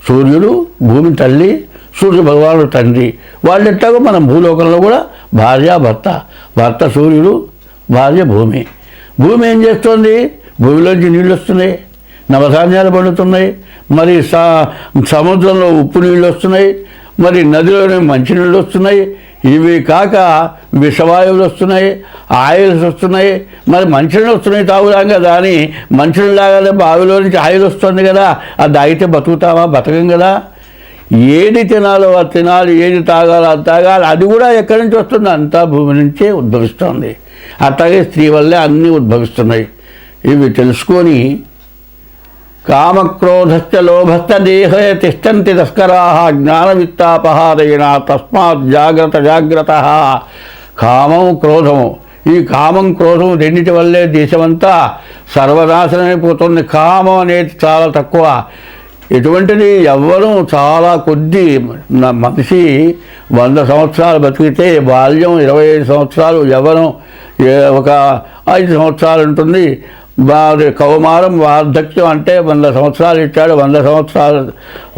సూర్యుడు భూమి తల్లి, సూర్య భగవానుడు తండ్రి. వాళ్ళెట్టాగో మనం భూలోకంలో కూడా భార్య భర్త సూర్యుడు, భార్య భూమి. భూమి ఏం చేస్తుంది? భూమిలోంచి నీళ్ళు వస్తున్నాయి, నవధాన్యాలు పండుతున్నాయి, మరి సముద్రంలో ఉప్పు నీళ్ళు వస్తున్నాయి, మరి నదిలోనే మంచినీళ్ళు వస్తున్నాయి. ఇవి కాక విషవాయువులు వస్తున్నాయి, ఆయిల్స్ వస్తున్నాయి. మరి మంచినీళ్ళు వస్తున్నాయి తాగుదాం కదా అని మంచినీళ్ళు తాగాలి, బావిలో నుంచి ఆయిల్ వస్తుంది కదా, అది తాగితే బతుకుతామా? బతకం కదా. ఏది తినాలో అది తినాలి, ఏది తాగాలో అది తాగాలి. అది కూడా ఎక్కడి నుంచి వస్తుంది? అంతా భూమి నుంచే ఉద్భవిస్తుంది. అట్లాగే స్త్రీ వల్లే అన్నీ ఉద్భవిస్తున్నాయి. ఇవి తెలుసుకొని కామక్రోధశ్చ లోభశ్చ దేహే తిష్టంతి తస్కరాః జ్ఞానవిత్తాపహారేణ తస్మాత్ జాగ్రత్త. కామం క్రోధము, ఈ కామం క్రోధము రెండింటి వల్లే దేశమంతా సర్వనాశనమైపోతుంది. కామం అనేది చాలా తక్కువ. ఎటువంటిది? యవ్వనం చాలా కొద్ది. మనిషి 100 సంవత్సరాలు బతికితే బాల్యం 25 సంవత్సరాలు, యవ్వనం ఒక 5 సంవత్సరాలు ఉంటుంది. కౌమారం వార్ధక్యం అంటే 100 సంవత్సరాలు ఇచ్చాడు. 100 సంవత్సరాల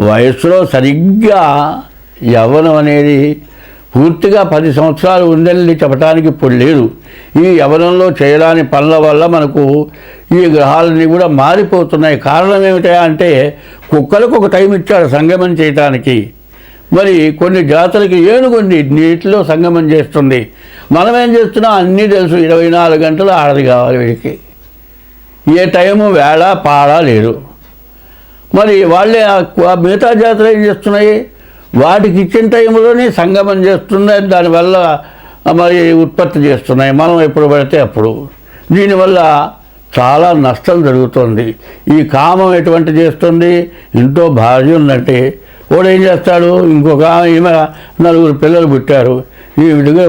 వయస్సులో సరిగ్గా యవ్వనం అనేది పూర్తిగా 10 సంవత్సరాలు ఉందని చెప్పడానికి ఇప్పుడు లేదు. ఈ యవ్వనంలో చేయడాని పనుల వల్ల మనకు ఈ గ్రహాలన్నీ కూడా మారిపోతున్నాయి. కారణం ఏమిటా అంటే కుక్కలకు ఒక టైం ఇచ్చాడు సంగమం చేయటానికి. మరి కొన్ని జాతులకి ఏనుగుండి నీటిలో సంగమం చేస్తుంది. మనం ఏం చేస్తున్నాం? అన్నీ తెలుసు. 24 గంటలు ఆడది కావాలి వీడికి. ఏ టైము వేళ పాడ లేదు. మరి వాళ్ళే మిగతా జాతులు ఏం చేస్తున్నాయి? వాటికి ఇచ్చిన టైంలోనే సంగమం చేస్తున్నాయి. దానివల్ల మరి ఉత్పత్తి చేస్తున్నాయి. మనం ఎప్పుడు పడితే అప్పుడు. దీనివల్ల చాలా నష్టం జరుగుతుంది. ఈ కామం ఎటువంటి చేస్తుంది? ఇంట్లో భార్య ఉందంటే వాడు ఏం చేస్తాడు? ఇంకొక ఈమె 4 పిల్లలు పుట్టారు, ఈ విడిగా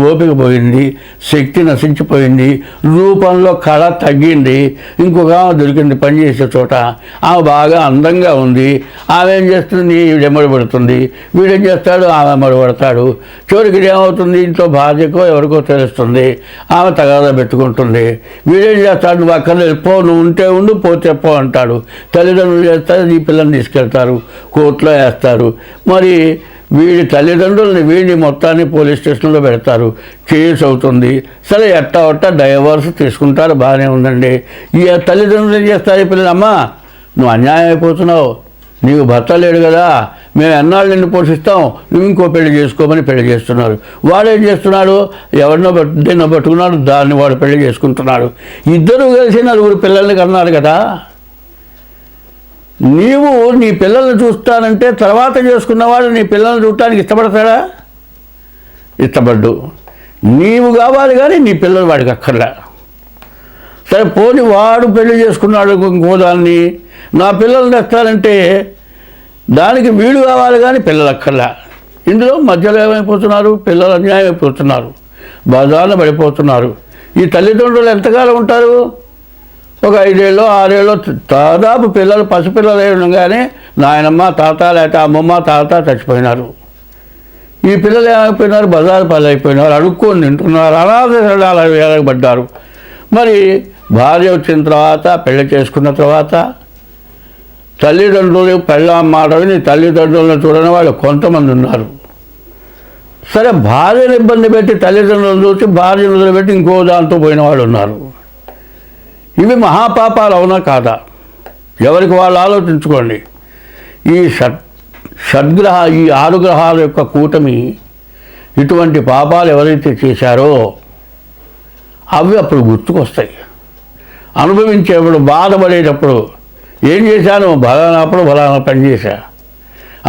ఓపిక పోయింది, శక్తి నశించిపోయింది, రూపంలో కళ తగ్గింది. ఇంకొక ఆమె దొరికింది పనిచేసే చోట, ఆమె బాగా అందంగా ఉంది. ఆమె ఏం చేస్తుంది? వీడెమ్మడి పడుతుంది. వీడేం చేస్తాడు? ఆమె మడిపడతాడు. చివరికి ఏమవుతుంది? ఇంట్లో భార్యకో ఎవరికో తెలుస్తుంది, ఆమె తగాదా పెట్టుకుంటుంది. వీడేం చేస్తాడు? నువ్వు అక్కడ వెళ్ళిపో, నువ్వు ఉంటే ఉండు, పోతే పో అంటాడు. తల్లిదండ్రులు చేస్తారు, ఈ పిల్లల్ని తీసుకెళ్తారు, కోర్టులో వేస్తారు. మరి వీడి తల్లిదండ్రులని వీడిని మొత్తాన్ని పోలీస్ స్టేషన్లో పెడతారు, కేసు అవుతుంది. సరే ఎట్టా డైవర్స్ తీసుకుంటారు, బాగానే ఉందండి. ఈ తల్లిదండ్రులు ఏం చేస్తారు? ఈ పిల్లలు, అమ్మా నువ్వు అన్యాయం అయిపోతున్నావు, నీకు భర్త లేడు కదా, మేము ఎన్నాళ్ళు నిన్ను పోషిస్తాం, నువ్వు ఇంకో పెళ్లి చేసుకోమని పెళ్లి చేస్తున్నారు. వాడు ఏం చేస్తున్నాడు? ఎవరినో దేన్నో పట్టుకున్నాడు, దాన్ని వాడు పెళ్లి చేసుకుంటున్నాడు. ఇద్దరు కలిసి 4 పిల్లల్ని కన్నారు కదా. నీవు నీ పిల్లల్ని చూస్తానంటే తర్వాత చేసుకున్నవాడు నీ పిల్లల్ని చూడటానికి ఇష్టపడతాడా? ఇష్టపడ్డు. నీవు కావాలి కానీ నీ పిల్లలు వాడికి అక్కర్లే. సరే పోని వాడు పెళ్లి చేసుకున్నాడు ఇంకో దాన్ని, నా పిల్లల్ని తెస్తానంటే దానికి వీడు కావాలి కానీ పిల్లలు అక్కర్లే. ఇందులో మధ్యలో ఏమైపోతున్నారు? పిల్లలు అన్యాయం అయిపోతున్నారు, బజార్న పడిపోతున్నారు. ఈ తల్లిదండ్రులు ఎంతకాలం ఉంటారు? ఒక 5 ఏళ్ళు 6 ఏళ్ళు దాదాపు పిల్లలు పసిపిల్లలు ఉండగానే నాయనమ్మ తాత లేకపోతే అమ్మమ్మ తాత చచ్చిపోయినారు. ఈ పిల్లలు ఏమైపోయినారు? బజారు పాలు అయిపోయినారు, అడుక్కొని తింటున్నారు, అనాథ శరణాలు వేయబడ్డారు. మరి భార్య వచ్చిన తర్వాత, పెళ్లి చేసుకున్న తర్వాత తల్లిదండ్రులు మాట విని తల్లిదండ్రులను చూడని వాళ్ళు కొంతమంది ఉన్నారు. సరే భార్యను ఇబ్బంది పెట్టి తల్లిదండ్రులను చూసి భార్యను వదిలిపెట్టి ఇంకో దాంతో పోయిన వాళ్ళు ఉన్నారు. ఇవి మహాపాపాలు అవునా కాదా? ఎవరికి వాళ్ళు ఆలోచించుకోండి. ఈ షడ్గ్రహ ఈ 6 గ్రహాల యొక్క కూటమి ఇటువంటి పాపాలు ఎవరైతే చేశారో అవి అప్పుడు గుర్తుకొస్తాయి. అనుభవించేప్పుడు, బాధపడేటప్పుడు ఏం చేశాను? బలానప్పుడు బలానా పని చేశా,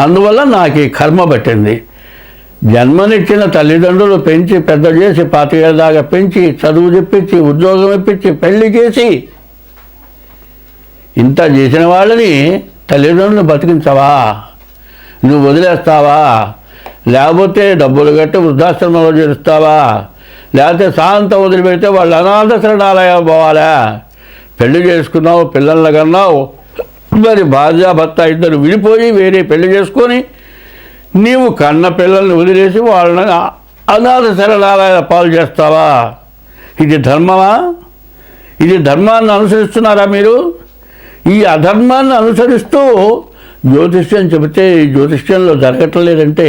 అందువల్ల నాకు ఈ కర్మ పట్టింది. జన్మనిచ్చిన తల్లిదండ్రులు పెంచి పెద్ద చేసి 25 ఏళ్ళ దాకా పెంచి చదువు చెప్పించి ఉద్యోగం ఇప్పించి పెళ్లి చేసి ఇంత చేసిన వాళ్ళని తల్లిదండ్రులను బతికించవా? నువ్వు వదిలేస్తావా? లేకపోతే డబ్బులు కట్టి వృద్ధాశ్రమంలో చేరుస్తావా? లేకపోతే శాంతం వదిలిపెడితే వాళ్ళు అనాథ శరణాలయాలు పోవాలా? పెళ్లి చేసుకున్నావు, పిల్లల్ని కన్నావు, మరి భార్యాభర్త ఇద్దరు విడిపోయి వేరే పెళ్లి చేసుకొని నీవు కన్న పిల్లల్ని వదిలేసి వాళ్ళని అనాథ శరణాలయాల పాలు చేస్తావా? ఇది ధర్మమా? ఇది ధర్మాన్ని అనుసరిస్తున్నారా మీరు? ఈ అధర్మాన్ని అనుసరిస్తూ జ్యోతిష్యం చెబితే ఈ జ్యోతిష్యంలో జరగట్లేదంటే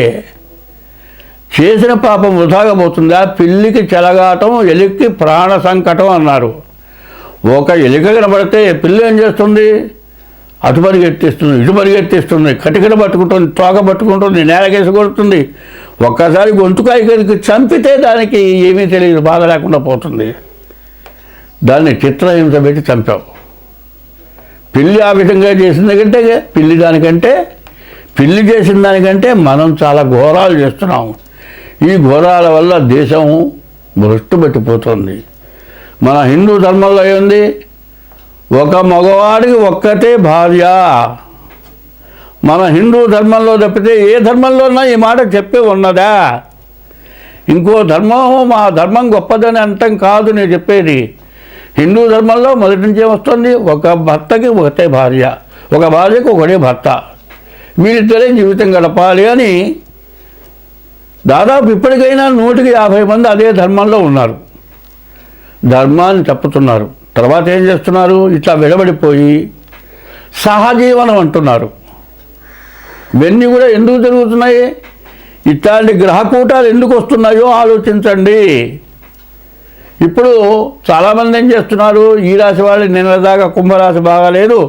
చేసిన పాపం వృధాగా పోతుందా? పిల్లికి చెలగాటం, ఎలికి ప్రాణ సంకటం అన్నారు. ఒక ఎలిక కనబడితే పిల్లి ఏం చేస్తుంది? అటు పరిగెత్తిస్తుంది, ఇటు పరిగెత్తిస్తుంది, కటికడ పట్టుకుంటుంది, తోక పట్టుకుంటుంది, నేలకేసి కొడుతుంది. ఒక్కసారి గొంతుకాయకి చంపితే దానికి ఏమీ తెలియదు, బాధ లేకుండా పోతుంది. దాన్ని చిత్రహింస పెట్టి చంపావు. పిల్లి ఆ విధంగా చేసిన కంటే పిల్లి చేసిన దానికంటే మనం చాలా ఘోరాలు చేస్తున్నాం. ఈ ఘోరాల వల్ల దేశం భ్రష్టు పెట్టిపోతుంది. మన హిందూ ధర్మంలో ఏంది? ఒక మగవాడికి ఒక్కటే భార్య. మన హిందూ ధర్మంలో తప్పితే ఏ ధర్మంలోనా ఈ మాట చెప్పి ఉన్నదా? ఇంకో ధర్మం మా ధర్మం గొప్పదని అంతం కాదు నేను చెప్పేది. హిందూ ధర్మంలో మొదటి నుంచి వస్తుంది, ఒక భర్తకి ఒకటే భార్య, ఒక భార్యకు ఒకటే భర్త, వీరిద్దరే జీవితం గడపాలి అని. దాదాపు ఇప్పటికైనా 150 మంది అదే ధర్మంలో ఉన్నారు. ధర్మాన్ని తప్పుతున్నారు. తర్వాత ఏం చేస్తున్నారు? ఇట్లా విడబడిపోయి సహజీవనం అంటున్నారు. ఇవన్నీ కూడా ఎందుకు జరుగుతున్నాయి? ఇట్లాంటి గ్రహకూటాలు ఎందుకు వస్తున్నాయో ఆలోచించండి. ఇప్పుడు చాలామంది ఏం చేస్తున్నారు? ఈ రాశి వాళ్ళు నిన్నదాకా కుంభరాశి బాగాలేదు,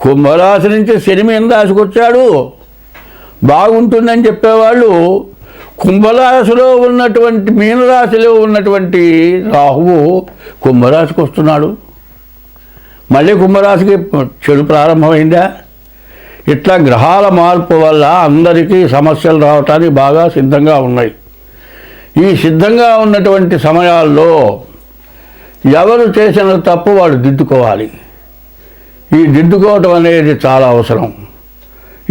కుంభరాశి నుంచి శని మీన రాశికి వచ్చాడు బాగుంటుందని చెప్పేవాళ్ళు కుంభరాశిలో ఉన్నటువంటి మీనరాశిలో ఉన్నటువంటి రాహువు కుంభరాశికి వస్తున్నాడు. మళ్ళీ కుంభరాశికి చెడు ప్రారంభమైందా? ఇట్లా గ్రహాల మార్పు వల్ల అందరికీ సమస్యలు రావటానికి బాగా సిద్ధంగా ఉన్నాయి. ఈ సిద్ధంగా ఉన్నటువంటి సమయాల్లో ఎవరు చేసిన తప్పు వాళ్ళు దిద్దుకోవాలి. ఈ దిద్దుకోవటం అనేది చాలా అవసరం.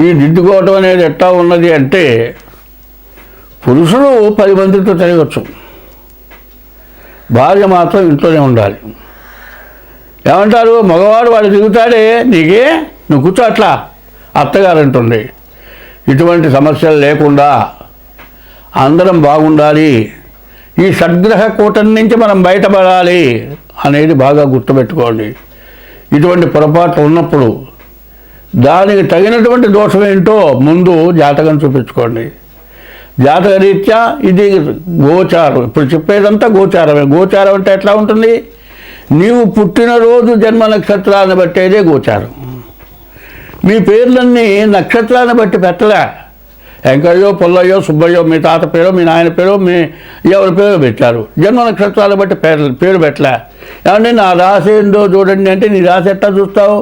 ఈ దిద్దుకోవటం అనేది ఎట్లా ఉన్నది అంటే, పురుషుడు 10 మందితో తిరగచ్చు, భార్య మాత్రం ఇంట్లోనే ఉండాలి. ఏమంటారు? మగవాడు వాడు తిరుగుతాడే, నీకే నువ్వు కూర్చో అట్లా అత్తగారు అంటుంది. ఇటువంటి సమస్యలు లేకుండా అందరం బాగుండాలి, ఈ షడ్గ్రహ కూటం నుంచి మనం బయటపడాలి అనేది బాగా గుర్తుపెట్టుకోండి. ఇటువంటి పొరపాట్లు ఉన్నప్పుడు దానికి తగినటువంటి దోషం ఏంటో ముందు జాతకం చూపించుకోండి. జాతక రీత్యా ఇది గోచారం. ఇప్పుడు చెప్పేదంతా గోచారమే. గోచారం అంటే ఎట్లా ఉంటుంది? నీవు పుట్టినరోజు జన్మ నక్షత్రాన్ని బట్టేదే గోచారం. మీ పేర్లన్నీ నక్షత్రాన్ని బట్టి పెట్టలే. వెంకయ్యో, పుల్లయ్యో, సుబ్బయ్యో మీ తాత పేరో మీ నాయన పేరో మీ ఎవరి పేరో పెట్టారు. జన్మ నక్షత్రాలను బట్టి పేరు పెట్టలే. ఏమంటే నా రాశి ఏందో చూడండి అంటే నీ రాశి ఎట్లా చూస్తావు?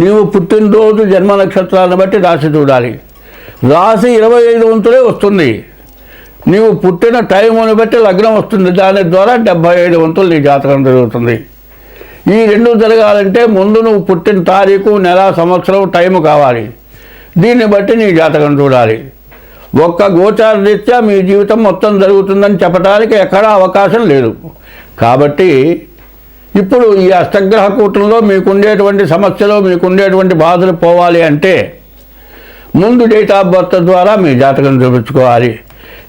నీవు పుట్టినరోజు జన్మ నక్షత్రాలను బట్టి రాశి చూడాలి. రాశి 25 వంతులే వస్తుంది. నీవు పుట్టిన టైముని బట్టి లగ్నం వస్తుంది. దాని ద్వారా 75 వంతులు నీ జాతకం జరుగుతుంది. ఈ రెండు జరగాలంటే ముందు నువ్వు పుట్టిన తారీఖు, నెల, సంవత్సరం, టైము కావాలి. దీన్ని బట్టి నీ జాతకం చూడాలి. ఒక్క గోచార రీత్యా మీ జీవితం మొత్తం జరుగుతుందని చెప్పడానికి ఎక్కడా అవకాశం లేదు. కాబట్టి ఇప్పుడు ఈ అష్టగ్రహ కూటంలో మీకుండేటువంటి సమస్యలు, మీకుండేటువంటి బాధలు పోవాలి అంటే ముందు డేట్ ఆఫ్ బర్త్ ద్వారా మీ జాతకం చూపించుకోవాలి.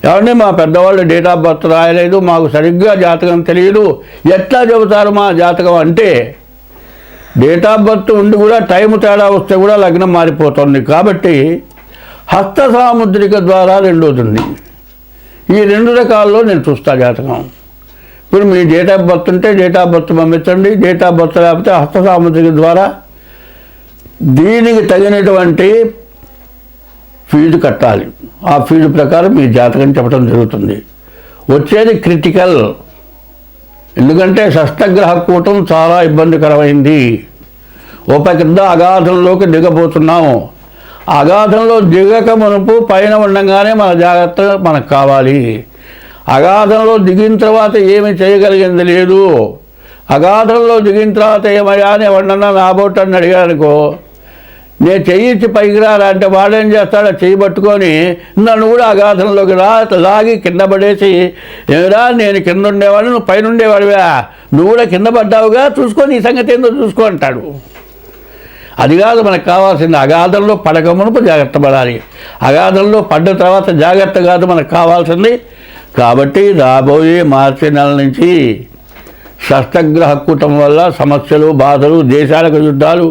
ఏమంటే మా పెద్దవాళ్ళు డేట్ ఆఫ్ బర్త్ రాయలేదు, మాకు సరిగ్గా జాతకం తెలియదు, ఎట్లా చెబుతారు మా జాతకం అంటే, డేట్ ఆఫ్ బర్త్ ఉండి కూడా టైం తేడా వస్తే కూడా లగ్నం మారిపోతుంది. కాబట్టి హస్త సాముద్రిక ద్వారా రెండోది. ఈ 2 రకాల్లో నేను చూస్తా జాతకం. ఇప్పుడు మీ డేట్ ఆఫ్ బర్త్ ఉంటే డేట్ ఆఫ్ బర్త్ పంపించండి, డేట్ ఆఫ్ బర్త్ లేకపోతే హస్త సాముద్రిక ద్వారా దీనికి తగినటువంటి ఫీజు కట్టాలి. ఆ ఫీజు ప్రకారం మీ జాతకం చెప్పడం జరుగుతుంది. వచ్చేది క్రిటికల్. ఎందుకంటే షష్టగ్రహ కూటం చాలా ఇబ్బందికరమైంది. ఒక పెద్ద అగాధంలోకి దిగబోతున్నాము. అగాధంలో దిగక మునుపు పైన ఉండగానే మన జాగ్రత్త మనకు కావాలి. అగాధంలో దిగిన తర్వాత ఏమి చేయగలిగింది లేదు. అగాధంలో దిగిన తర్వాత ఏమయ్యా అని ఎవరన్నా నాబోటని అడిగానుకో, నేను చెయ్యిచ్చి పైకి రారా అంటే వాడేం చేస్తాడో చెయ్యి పట్టుకొని నన్ను కూడా అగాధంలోకి లాగి కింద పడేసి, ఏమిరా నేను కింద ఉండేవాడు నువ్వు పైన ఉండేవాడివా, నువ్వు కూడా కింద పడ్డావుగా, చూసుకొని ఈ సంగతి ఏందో చూసుకో అంటాడు. అది కాదు మనకు కావాల్సింది. అగాధంలో పడక మునుపు జాగ్రత్త పడాలి. అగాధంలో పడ్డ తర్వాత జాగ్రత్త కాదు మనకు కావాల్సింది. కాబట్టి రాబోయే మార్చి నెల నుంచి షష్టగ్రహ కూటం వల్ల సమస్యలు, బాధలు, దేశాలకు యుద్ధాలు,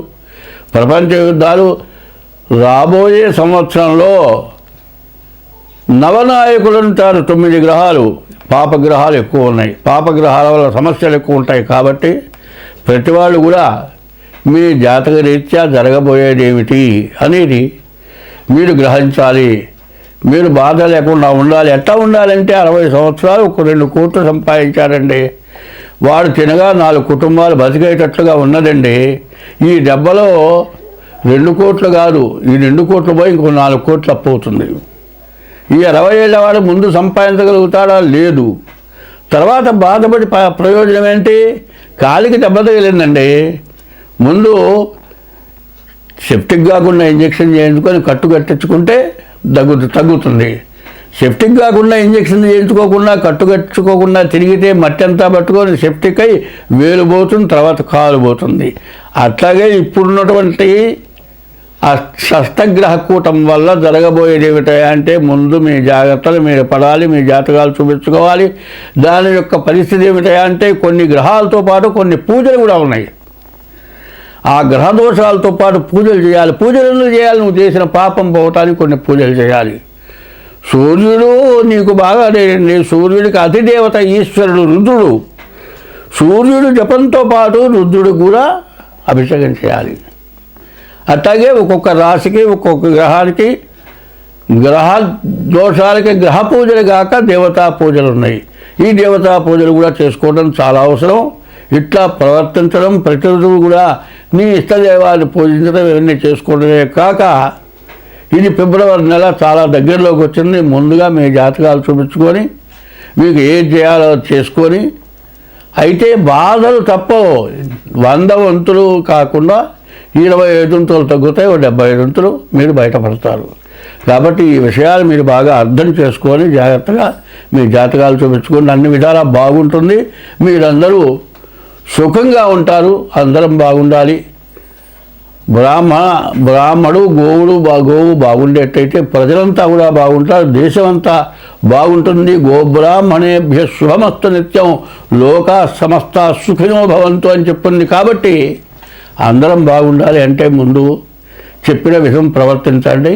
ప్రపంచ యుద్ధాలు, రాబోయే సంవత్సరంలో నవనాయకులు ఉంటారు. 9 గ్రహాలు, పాపగ్రహాలు ఎక్కువ ఉన్నాయి. పాపగ్రహాల వల్ల సమస్యలు ఎక్కువ ఉంటాయి. కాబట్టి ప్రతి వాళ్ళు కూడా మీ జాతక రీత్యా జరగబోయేది ఏమిటి అనేది మీరు గ్రహించాలి. మీరు బాధ లేకుండా ఉండాలి. ఎట్లా ఉండాలంటే 60 సంవత్సరాలు ఒక 2 కోట్లు సంపాదించారండి, వాడు తినగా 4 కుటుంబాలు బతికేటట్లుగా ఉన్నదండి. ఈ దెబ్బలో 2 కోట్లు కాదు, ఈ 2 కోట్లు పోయి ఇంకో 4 కోట్లు అప్పు అవుతుంది. ఈ 60 ఏళ్ళ వాడు ముందు సంపాదించగలుగుతాడా? లేదు. తర్వాత బాధపడి ప్రయోజనం ఏంటి? కాలికి దెబ్బ తగిలిందండి, ముందు సెప్టిక్ కాకుండా ఇంజెక్షన్ చేయించుకొని కట్టు కట్టించుకుంటే తగ్గుతుంది. సెప్టిక్ కాకుండా ఇంజెక్షన్ చేయించుకోకుండా కట్టు కట్టుకోకుండా తిరిగితే మట్టి అంతా పట్టుకొని సెప్టిక్ అయి వేలు పోతుంది, తర్వాత కాలు పోతుంది. అట్లాగే ఇప్పుడున్నటువంటి ఆ షష్టగ్రహ కూటం వల్ల జరగబోయేది ఏమిటంటే ముందు మీ జాగ్రత్తలు మీరు పడాలి, మీ జాతకాలు చూపించుకోవాలి. దాని యొక్క పరిస్థితి ఏమిటంటే కొన్ని గ్రహాలతో పాటు కొన్ని పూజలు కూడా ఉన్నాయి. ఆ గ్రహ దోషాలతో పాటు పూజలు చేయాలి. పూజలు ఎందుకు చేయాలి? నువ్వు చేసిన పాపం పోవటానికి కొన్ని పూజలు చేయాలి. సూర్యుడు నీకు బాగా లేదండి. సూర్యుడికి అధిదేవత ఈశ్వరుడు రుద్రుడు. సూర్యుడు జపంతో పాటు రుద్రుడు కూడా అభిషేకం చేయాలి. అట్లాగే ఒక్కొక్క రాశికి, ఒక్కొక్క గ్రహానికి, గ్రహ దోషాలకి గ్రహ పూజలు కాక దేవతా పూజలు ఉన్నాయి. ఈ దేవతా పూజలు కూడా చేసుకోవడం చాలా అవసరం. ఇట్లా ప్రవర్తించడం, ప్రతిరోజు కూడా నీ ఇష్టదేవాన్ని పూజించడం, ఇవన్నీ చేసుకోవడమే కాక ఇది ఫిబ్రవరి నెల చాలా దగ్గరలోకి వచ్చింది. ముందుగా మీ జాతకాలు చూపించుకొని మీకు ఏం చేయాలో చేసుకొని, అయితే బాధలు తప్పవు. 100 వంతులు కాకుండా 25 వంతులు తగ్గుతాయి, 75 వంతులు మీరు బయటపడతారు. కాబట్టి ఈ విషయాలు మీరు బాగా అర్థం చేసుకొని జాగ్రత్తగా మీ జాతకాలు చూపించుకొని అన్ని విధాలా బాగుంటుంది. మీరందరూ సుఖంగా ఉంటారు. అందరం బాగుండాలి. బ్రాహ్మడు గోవు బాగుండేటైతే ప్రజలంతా కూడా బాగుంటారు, దేశమంతా బాగుంటుంది. గోబ్రాహ్మణేభ్య శుభమస్తు నిత్యం లోకా సమస్త సుఖినో భవంతు అని చెప్పింది. కాబట్టి అందరం బాగుండాలి అంటే ముందు చెప్పిన విధం ప్రవర్తించండి.